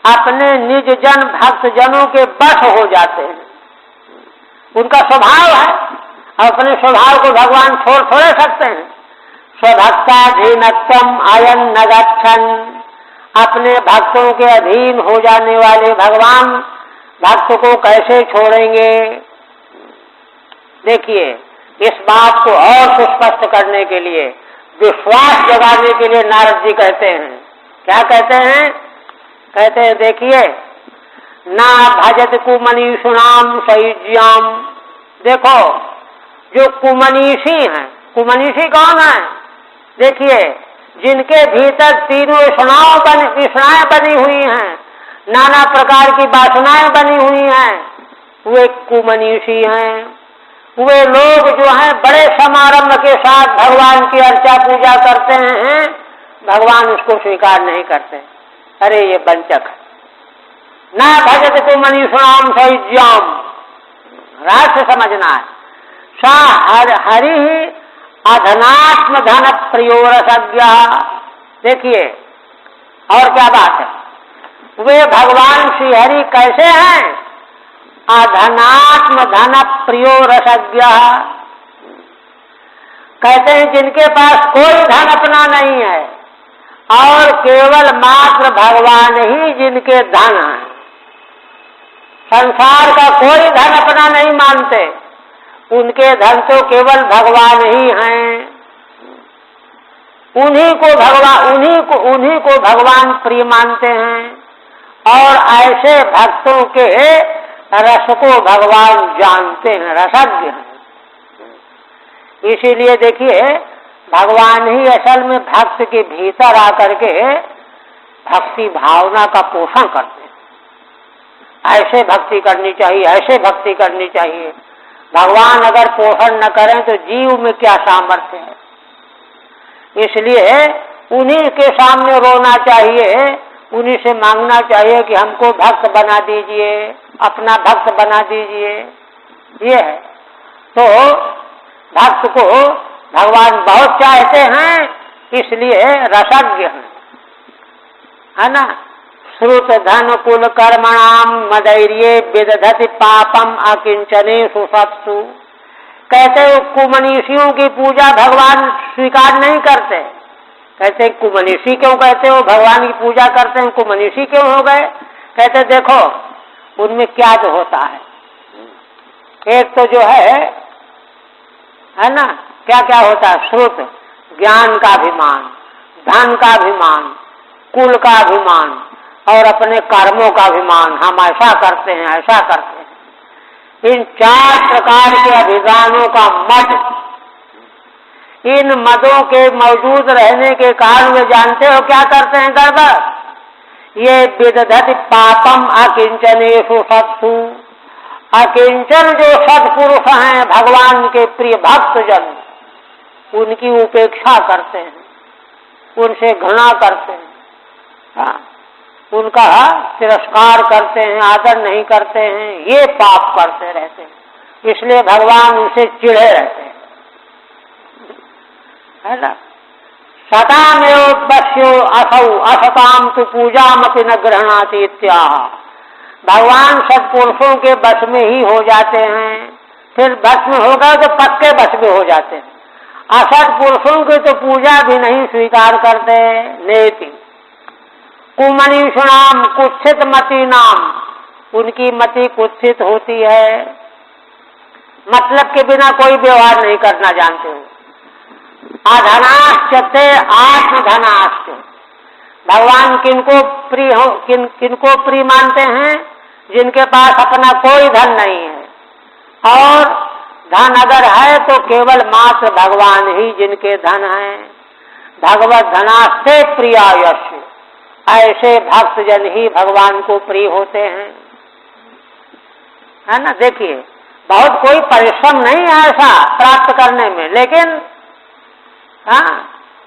A: अपने निज जन भक्त जनों के बस हो जाते हैं, उनका स्वभाव है, अपने स्वभाव को भगवान छोड़ थोड़े सकते हैं। स्वभक्ताधीनत्वम अयन न गच्छन, अपने भक्तों के अधीन हो जाने वाले भगवान भक्त को कैसे छोड़ेंगे। देखिए, इस बात को और सुस्पष्ट करने के लिए, विश्वास जगाने के लिए नारद जी कहते हैं, क्या कहते हैं? कहते हैं देखिए, ना भजत कुमनीषुणाम सयुज्याम। देखो, जो कुमनीषी हैं, कुमनीषी कौन है? देखिए, जिनके भीतर तीनों विषणाएं बनी हुई हैं, नाना प्रकार की वासनाएं बनी हुई हैं, वे कुमनीषी हैं। वे लोग जो हैं बड़े समारंभ के साथ भगवान की अर्चा पूजा करते हैं, भगवान उसको स्वीकार नहीं करते। अरे ये वंचक है। ना भजत कुमनीषुणाम सयुज्याम, राष्ट्र समझना है। सा हरि अधनात्म धन प्रियोरसज्ञा। देखिए, और क्या बात है, वे भगवान श्री हरि कैसे हैं? अधनात्म धन प्रियोरसज्ञ। कहते हैं जिनके पास कोई धन अपना नहीं है और केवल मात्र भगवान ही जिनके धन हैं, संसार का कोई धन अपना नहीं मानते, उनके धन तो केवल भगवान ही हैं। उन्हीं को भगवान प्रिय मानते हैं और ऐसे भक्तों के रस को भगवान जानते हैं, रसज्ञ हैं। इसीलिए देखिए, भगवान ही असल में भक्त के भीतर आकर के भक्ति भावना का पोषण करते हैं। ऐसे भक्ति करनी चाहिए, ऐसे भक्ति करनी चाहिए। भगवान अगर पोषण न करें तो जीव में क्या सामर्थ्य है। इसलिए उन्हीं के सामने रोना चाहिए, उन्हीं से मांगना चाहिए कि हमको भक्त बना दीजिए, अपना भक्त बना दीजिए। ये है तो भक्त को भगवान बहुत चाहते हैं, इसलिए रसज्ञ हैं, है ना। श्रुत धन कुल कर्मणाम मदैर्ये विदधति पापम अकिंचने सुसत्सु। कहते हो कुमनीषियों की पूजा भगवान स्वीकार नहीं करते। कहते कुमनीषी क्यों कहते हो? भगवान की पूजा करते हैं, कुमनीषी क्यों हो गए? कहते देखो उनमें क्या जो होता है, एक तो जो है ना, क्या क्या होता है? श्रुत ज्ञान का अभिमान, धन का अभिमान, कुल का अभिमान और अपने कर्मों का अभिमान। हम ऐसा करते हैं, ऐसा करते हैं। इन चार प्रकार के अभिमानों का मद, इन मदों के मौजूद रहने के कारण वे जानते हो क्या करते हैं गड़बड़। ये विदधति पापम अकिंचनेषु सत्सु। अकिंचन जो सत्पुरुष हैं, भगवान के प्रिय भक्त जन, उनकी उपेक्षा करते हैं, उनसे घृणा करते हैं, हाँ, उनका तिरस्कार करते हैं, आदर नहीं करते हैं, ये पाप करते रहते हैं। इसलिए भगवान उनसे चिढ़े रहते हैं, है ना। सतामेवोपश्यो असौ असताम तु पूजामपि न गृह्णाति इत्याह। भगवान सत्पुरुषों के बस में ही हो जाते हैं, फिर बस में हो गए तो पक्के बस में हो जाते हैं। असत पुरुषों की तो पूजा भी नहीं स्वीकार करते। नेति कुमनीषुणाम कुत्सित मति नाम, उनकी मति कुत्सित होती है, मतलब के बिना कोई व्यवहार नहीं करना जानते हो। अधनाश्चते आत्मधनाश्च। भगवान किनको प्रिय हो, किनको प्रिय मानते हैं? जिनके पास अपना कोई धन नहीं है और धन अगर है तो केवल मात्र भगवान ही जिनके धन है। भगवत धनास्ते प्रियायस्य। ऐसे भक्त जन ही भगवान को प्रिय होते हैं, है ना। देखिए बहुत कोई परिश्रम नहीं है ऐसा प्राप्त करने में, लेकिन हाँ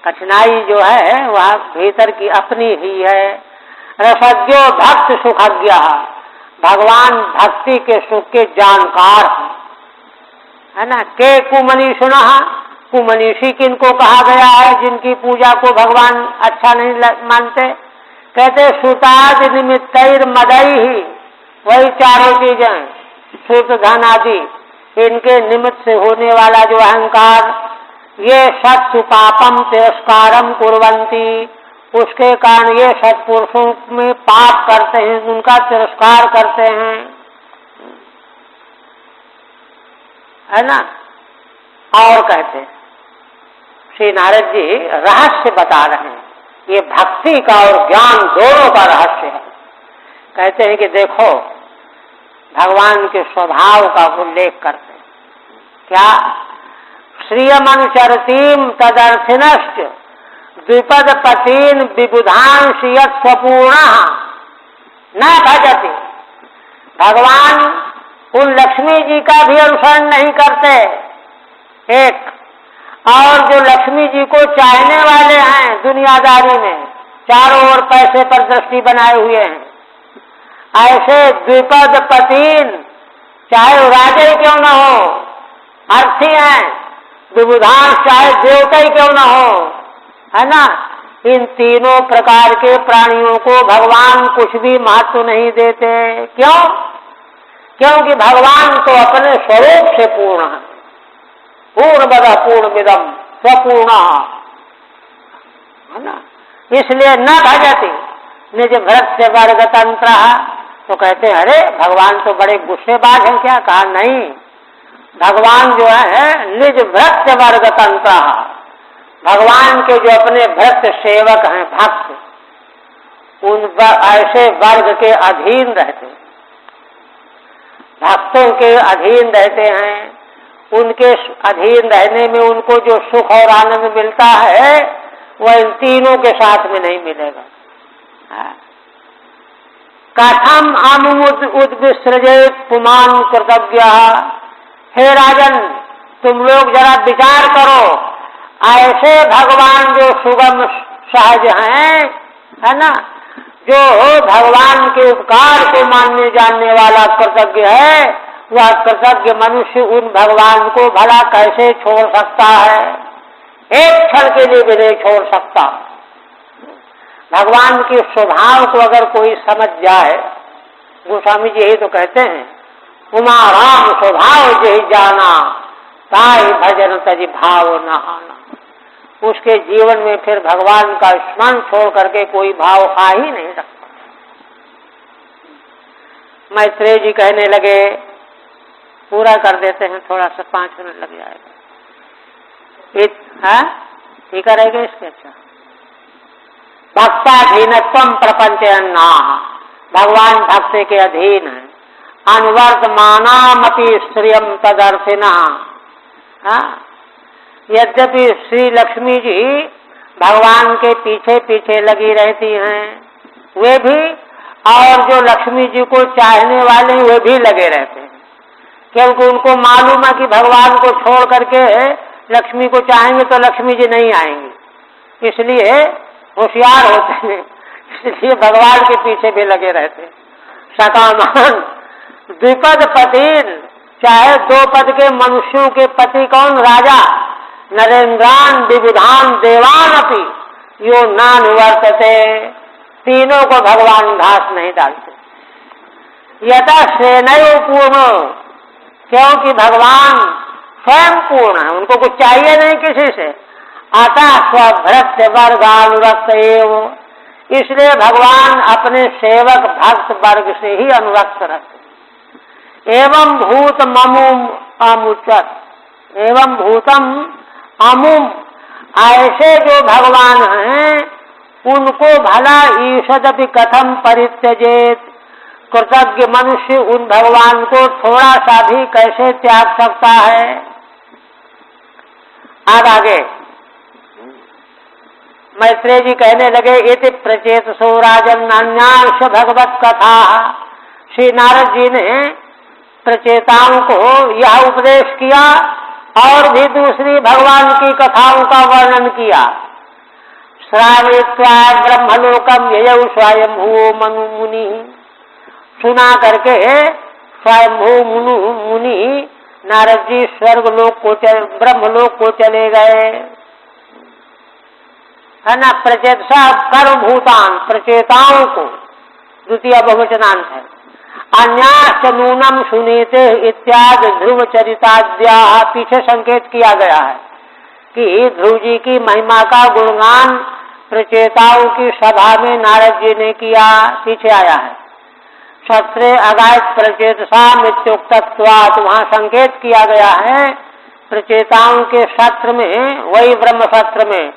A: कठिनाई जो है वह भीतर की अपनी ही है। रसज्ञो भक्त सुखज्ञ। भगवान भक्ति के सुख के जानकार है ना। के कुमनीषुणः, कुमनीषी किनको कहा गया है जिनकी पूजा को भगवान अच्छा नहीं मानते? कहते श्रुतादि निमित्तैर मदई ही, वही चारों चीजें श्रुत धन आदि इनके निमित्त से होने वाला जो अहंकार, ये सत्सु पापम तिरस्कारम कुर्वन्ति, उसके कारण ये सत्पुरुषों में पाप करते हैं, उनका तिरस्कार करते हैं, है ना। और कहते हैं श्री नारद जी रहस्य बता रहे हैं, ये भक्ति का और ज्ञान दोनों का रहस्य है। कहते हैं कि देखो भगवान के स्वभाव का उल्लेख करते हैं, क्या श्रियमनुचरतीम तदर्थिनश्च द्विपद पतीन विबुधांश यत् स्वपूर्ण न भजति। भगवान उन लक्ष्मी जी का भी अनुसरण नहीं करते, एक, और जो लक्ष्मी जी को चाहने वाले हैं दुनियादारी में, चारों ओर पैसे पर दृष्टि बनाए हुए हैं, ऐसे द्विपद पतीन, चाहे वो राजा ही क्यों न हो, अर्थी हैं, विबुधांश चाहे देवता ही क्यों न हो, है ना, इन तीनों प्रकार के प्राणियों को भगवान कुछ भी महत्व नहीं देते। क्यों? क्योंकि भगवान तो अपने स्वरूप से पूर्ण है, पूर्णमदः पूर्णमिदं स्वपूर्णः, है ना। इसलिए न भजति निज भृत्य वर्ग तंत्र। तो कहते हैं अरे भगवान तो बड़े गुस्सेबाज हैं क्या? कहा नहीं, भगवान जो है निज भृत्य वर्ग तंत्र, भगवान के जो अपने भृत्य सेवक हैं भक्त, उन ऐसे वर्ग के अधीन रहते, भक्तों के अधीन रहते हैं। उनके अधीन रहने में उनको जो सुख और आनंद मिलता है वह इन तीनों के साथ में नहीं मिलेगा। कथम अनुमुद उद्विसृजेत पुमान कृतज्ञ। हे राजन, तुम लोग जरा विचार करो, ऐसे भगवान जो सुगम सहज हैं, है ना, जो भगवान के उपकार को मानने जानने वाला कृतज्ञ है, वह कृतज्ञ मनुष्य उन भगवान को भला कैसे छोड़ सकता है? एक क्षण के लिए भी नहीं छोड़ सकता। भगवान के स्वभाव को अगर कोई समझ जाए, गोस्वामी जी यही तो कहते हैं, उमा राम स्वभाव जही जाना, ताई भजन तजी भाव न आना। उसके जीवन में फिर भगवान का स्मरण छोड़ करके कोई भाव आ ही नहीं सकता। मैत्रेय जी कहने लगे, पूरा कर देते हैं, थोड़ा सा 5 मिनट लग जाएगा। ठीक रहेगा इसके? अच्छा, भक्ताधीनत्वम प्रपंच अन्ना, भगवान भक्त के अधीन है। अनुवर्तमानामपि श्रियम तदर्थिना। यद्यपि श्री लक्ष्मी जी भगवान के पीछे पीछे लगी रहती हैं, वे भी, और जो लक्ष्मी जी को चाहने वाले वे भी लगे रहते हैं, क्योंकि उनको मालूम है कि भगवान को छोड़ करके लक्ष्मी को चाहेंगे तो लक्ष्मी जी नहीं आएंगी, इसलिए होशियार होते हैं, इसलिए भगवान के पीछे भी लगे रहते हैं। सकामान द्विपद पतिन, चाहे 2 पद के मनुष्यों के पति कौन? राजा। नरेंद्रान विबुधान देवान अपि यो नानुवर्तते, तीनों को भगवान घास नहीं डालते। यथा श्रेणयो पूर्ण, क्योंकि भगवान स्वयं पूर्ण है, उनको कुछ चाहिए नहीं किसी से। अतः स्वभृत्य वर्गानुरक्त एव, इसलिए भगवान अपने सेवक भक्त वर्ग से ही अनुरक्त रहते। एवं भूत ममुम अमुचत, एवं भूतम अमुम, ऐसे जो भगवान हैं उनको भला ईषदपि कथम परित्यजेत, कृतज्ञ मनुष्य उन भगवान को थोड़ा सा भी कैसे त्याग सकता है? अब आगे मैत्रेय जी कहने लगे, इति प्रचेतसो राजन अन्यांश भगवत कथा। श्री नारद जी ने प्रचेताओं को यह उपदेश किया और भी दूसरी भगवान की कथाओं का वर्णन किया। श्रावित्वा ब्रह्मलोकम ययौ स्वयंभू मनु मुनि, सुना करके स्वयंभू मुनि नारद जी स्वर्ग लोक को ब्रह्मलोक को चले गए, है ना। प्रचेतसा कर्मभूतान, प्रचेताओं को द्वितीय बहुवचनांत है। अन्याश्च नूनम सुनीते इत्यादि ध्रुव चरिताद्या, पीछे संकेत किया गया है कि ध्रुव जी की महिमा का गुणगान प्रचेताओं की सभा में नारद जी ने किया, पीछे आया है। सत्रे अगायत प्रचेतसा मित्युक्तत्वात्, वहाँ संकेत किया गया है प्रचेताओं के सत्र में, वही ब्रह्म सत्र में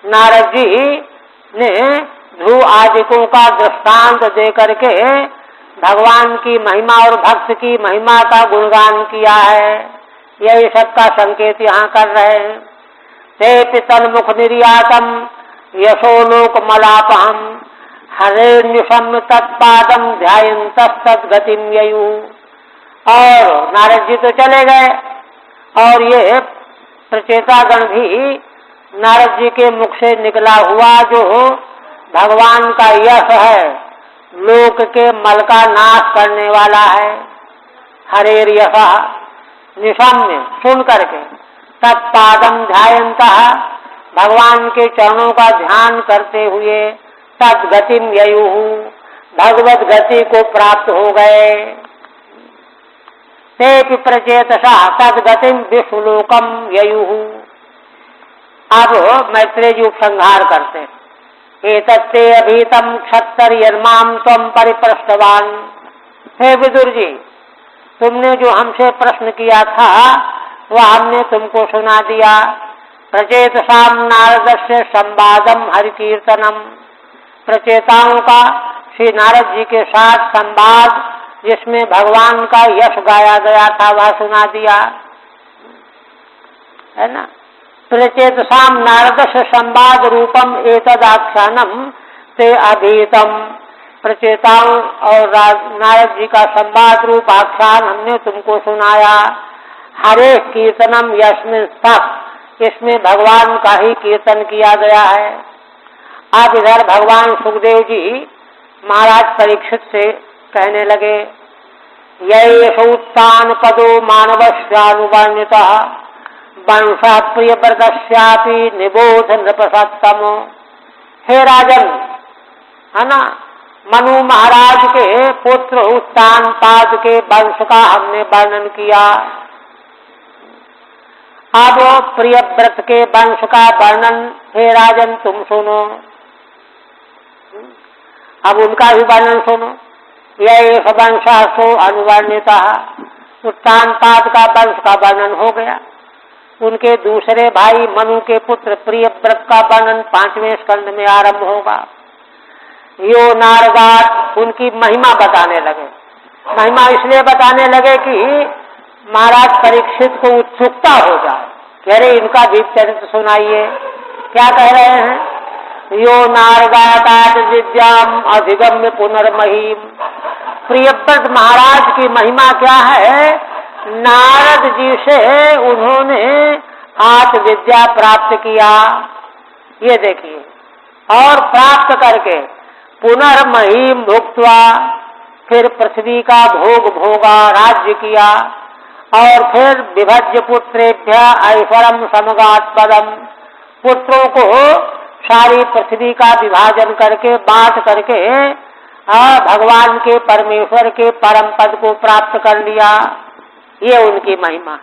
A: नारद जी ने ध्रुव आदिकों का दृष्टांत दे करके भगवान की महिमा और भक्त की महिमा का गुणगान किया है। यही सबका संकेत यहाँ कर रहे हैं। ते पितन्मुख निर्यातम यशोलोक मलापहम हरेण्युषम तत्पादम ध्यायन्तस्तद्गतिम ययु। और नारद जी तो चले गए और ये प्रचेतागण भी नारद जी के मुख से निकला हुआ जो भगवान का यश है, लोक के मल का नाश करने वाला है, हरेर यशा, निशम्य सुन करके, तत्पादम ध्यायन्तः, भगवान के चरणों का ध्यान करते हुए, तद्गतिम ययुः, भगवत गति को प्राप्त हो गए। ते प्रचेतसा तद्गतिम विश्वलोकम ययुः। अब मैत्रेय जी उपसंहार करते हैं। एतत्ते अभीतम क्षत्तर्यर्माम त्वं परिपृष्टवान। हे विदुर जी, तुमने जो हमसे प्रश्न किया था वह हमने तुमको सुना दिया। प्रचेतसाम नारदस्य संवादम हरिकीर्तनम, प्रचेताओं का श्री नारद जी के साथ संवाद जिसमें भगवान का यश गाया गया था वह सुना दिया, है ना। प्रचेतसाम नारदस्य संवाद रूपम एतदाख्यानम ते अभीतम, प्रचेताओं और नारद जी का संवाद रूप आख्यान हमने तुमको सुनाया। हरे कीर्तनम यस्मिन् तत्, इसमें भगवान का ही कीर्तन किया गया है। अब इधर भगवान सुखदेव जी महाराज परीक्षित से कहने लगे, यैषोत्तान पदो मानवस्यानुवर्णितः वंशः प्रियव्रतस्यापि निबोध नृपसत्तमो। हे राजन, है ना, मनु महाराज के पुत्र उत्तानपाद के वंश का हमने वर्णन किया। अब प्रियव्रत के वंश का वर्णन हे राजन तुम सुनो। अब उनका ही वर्णन सुनो। यह वंशः सो अनुवर्णितः, उत्तानपाद का वंश का वर्णन हो गया। उनके दूसरे भाई मनु के पुत्र प्रियव्रत का वर्णन 5वें स्कंद में आरंभ होगा। यो नारदात, उनकी महिमा बताने लगे। महिमा इसलिए बताने लगे कि महाराज परीक्षित को उत्सुकता हो जाए कि अरे इनका भी चरित्र सुनाइए। क्या कह रहे हैं? यो नारदात विद्याम अधिगम्य पुनर्महीम। प्रियव्रत महाराज की महिमा क्या है? नारद जी से उन्होंने आत्मविद्या प्राप्त किया, ये देखिए, और प्राप्त करके पुनर्महीम भुक्त्वा, फिर पृथ्वी का भोग भोगा, राज्य किया, और फिर विभज्य पुत्रेभ्य ऐश्वरम समगात पदम, पुत्रों को सारी पृथ्वी का विभाजन करके बांट करके भगवान के परमेश्वर के परम पद को प्राप्त कर लिया। ये उनकी महिमा,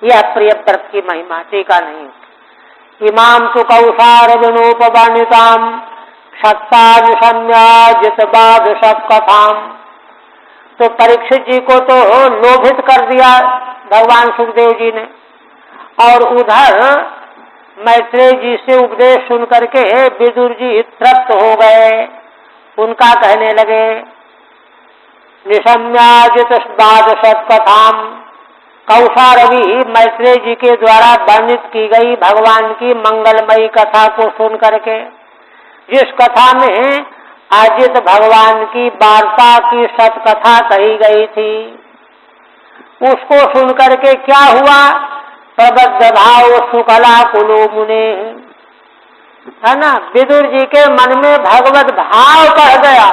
A: यह प्रियव्रत की महिमा, टीका नहीं। इमाम तु कौशार विनोपवर्णिताम क्षत्तानुसम्याजित बादशक कथाम। तो परीक्षित जी को तो लोभित कर दिया भगवान सुखदेव जी ने, और उधर मैत्रेय जी से उपदेश सुन करके विदुर जी तृप्त हो गए। उनका कहने लगे, निशम्याजित द्वादशत कथाम। कौशारवी मैत्रेय जी के द्वारा वर्णित की गई भगवान की मंगलमयी कथा को सुन करके, जिस कथा में अजित भगवान की वार्ता की सतकथा कही गई थी, उसको सुन करके क्या हुआ? प्रबद्ध भाव सुकला कुलो मुने, है ना। विदुर जी के मन में भगवत भाव बढ़ गया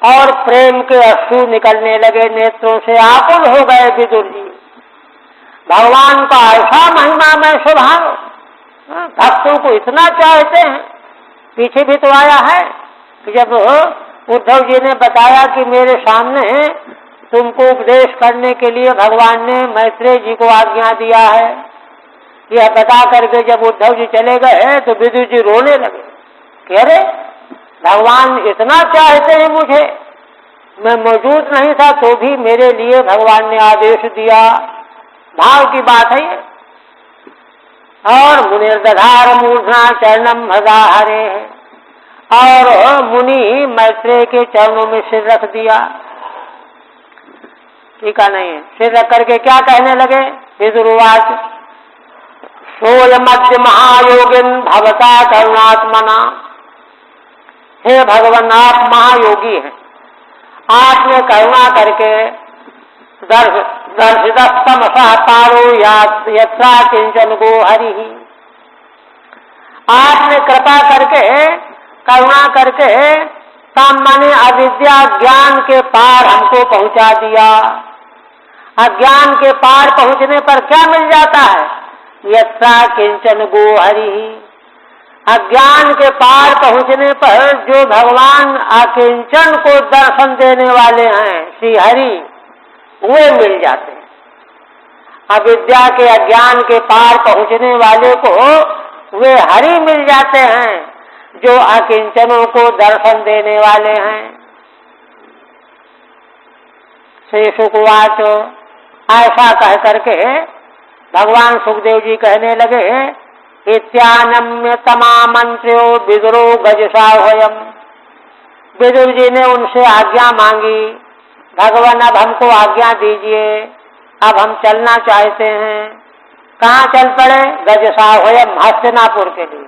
A: और प्रेम के अश्रु निकलने लगे नेत्रों से, आकुल हो गए विदुर जी। भगवान का ऐसा महिमामय स्वभाव, भक्तों को इतना चाहते हैं। पीछे भी तो आया है कि जब उद्धव जी ने बताया कि मेरे सामने तुमको उपदेश करने के लिए भगवान ने मैत्रेय जी को आज्ञा दिया है, यह बता करके जब उद्धव जी चले गए तो विदुर जी रोने लगे कि अरे भगवान इतना चाहते हैं मुझे, मैं मौजूद नहीं था तो भी मेरे लिए भगवान ने आदेश दिया। भाव की बात है ये। और मुनिर्दधार मूर्धना चरणम भगा हरे, और मुनि मैत्रेय के चरणों में सिर रख दिया। ठीक है, नहीं सिर रख करके क्या कहने लगे? विदुरवाच सोय मध्य महायोगिन भवता करुणात्मना। हे भगवान, आप महायोगी हैं, आपने करुणा करके दर्शितमसः पारो यत्रा किंचन गो हरि, आपने कृपा करके करुणा करके तम माने अविद्या ज्ञान के पार हमको पहुंचा दिया। अज्ञान के पार पहुंचने पर क्या मिल जाता है? यत्रा किंचन गो हरि, अज्ञान के पार पहुंचने पर जो भगवान अकिंचन को दर्शन देने वाले हैं श्री हरि, वे मिल जाते हैं। अविद्या के अज्ञान के पार पहुंचने वाले को वे हरि मिल जाते हैं जो अकिंचनों को दर्शन देने वाले हैं। श्री सुखवाच, ऐसा कह करके भगवान सुखदेव जी कहने लगे, इत्यानम्य तमामंत्र्यो विदुरो गजसाह्वयम्। विदुर जी ने उनसे आज्ञा मांगी, भगवान अब हमको आज्ञा दीजिए, अब हम चलना चाहते हैं। कहाँ चल पड़े? गजसाह्वयम्, हस्तिनापुर के लिए।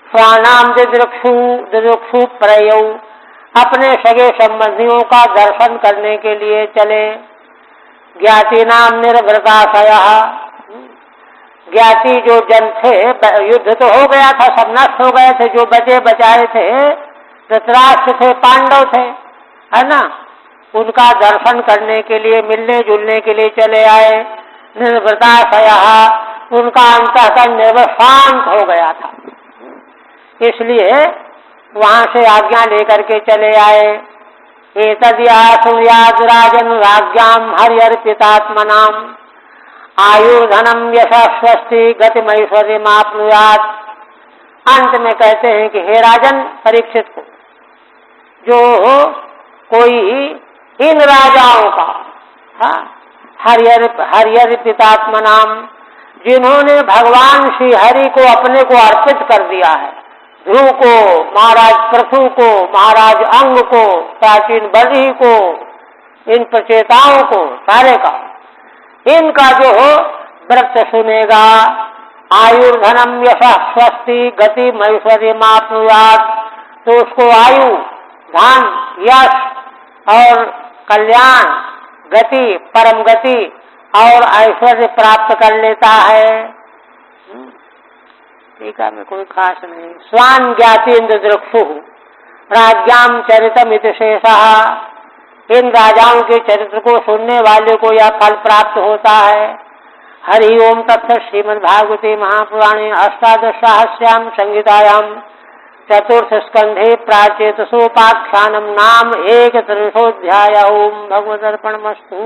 A: स्वानाम दिदृक्षु प्रयौ, अपने सगे संबंधियों का दर्शन करने के लिए चले। ज्ञाति नाम निर्भृताशयः, ज्ञाति जो जन थे, युद्ध तो हो गया था, सब नष्ट हो गए थे, जो बचे बचाए थे धृतराष्ट्र थे, पांडव थे, है ना, उनका दर्शन करने के लिए, मिलने जुलने के लिए चले आए। निर्भृताशयः, उनका अंतःकरण निर्भय शांत हो गया था, इसलिए वहां से आज्ञा लेकर के चले आए। एतद्यासुयाद राजन राज्ञाम हर्यर्पितात्मनाम आयुर्धनम यशस्वस्ति गतिमैश्वर्यमाप्नुयात्। अंत में कहते हैं कि हे राजन परीक्षित को, जो कोई इन राजाओं का हर्यर्पितात्मनाम, जिन्होंने भगवान श्री हरि को अपने को अर्पित कर दिया है, ध्रुव को, महाराज पृथु को, महाराज अंग को, प्राचीन बलि को, इन प्रचेताओं को, सारे का, इनका जो व्रत सुनेगा, आयुर्धनम यशः स्वस्ति गति मैश्वर्यमाप्नुयात्, तो उसको आयु, धन, यश और कल्याण, गति, परम गति और ऐश्वर्य प्राप्त कर लेता है। टीका में कोई खास नहीं। स्वान ज्ञाति इंद्र दृक्षु राज्ञाम चरितमित शेषः, इन राजाओं के चरित्र को सुनने वाले को यह फल प्राप्त होता है। हरि ओम तत्सत्। श्रीमद्भागवते महापुराणे अष्टादशसहस्र्यां संहितायां चतुर्थ स्कंधे प्राचेतसोपाख्यानं नाम 1 त्रिंशोऽध्यायः। ओम भगवदर्पणमस्तु।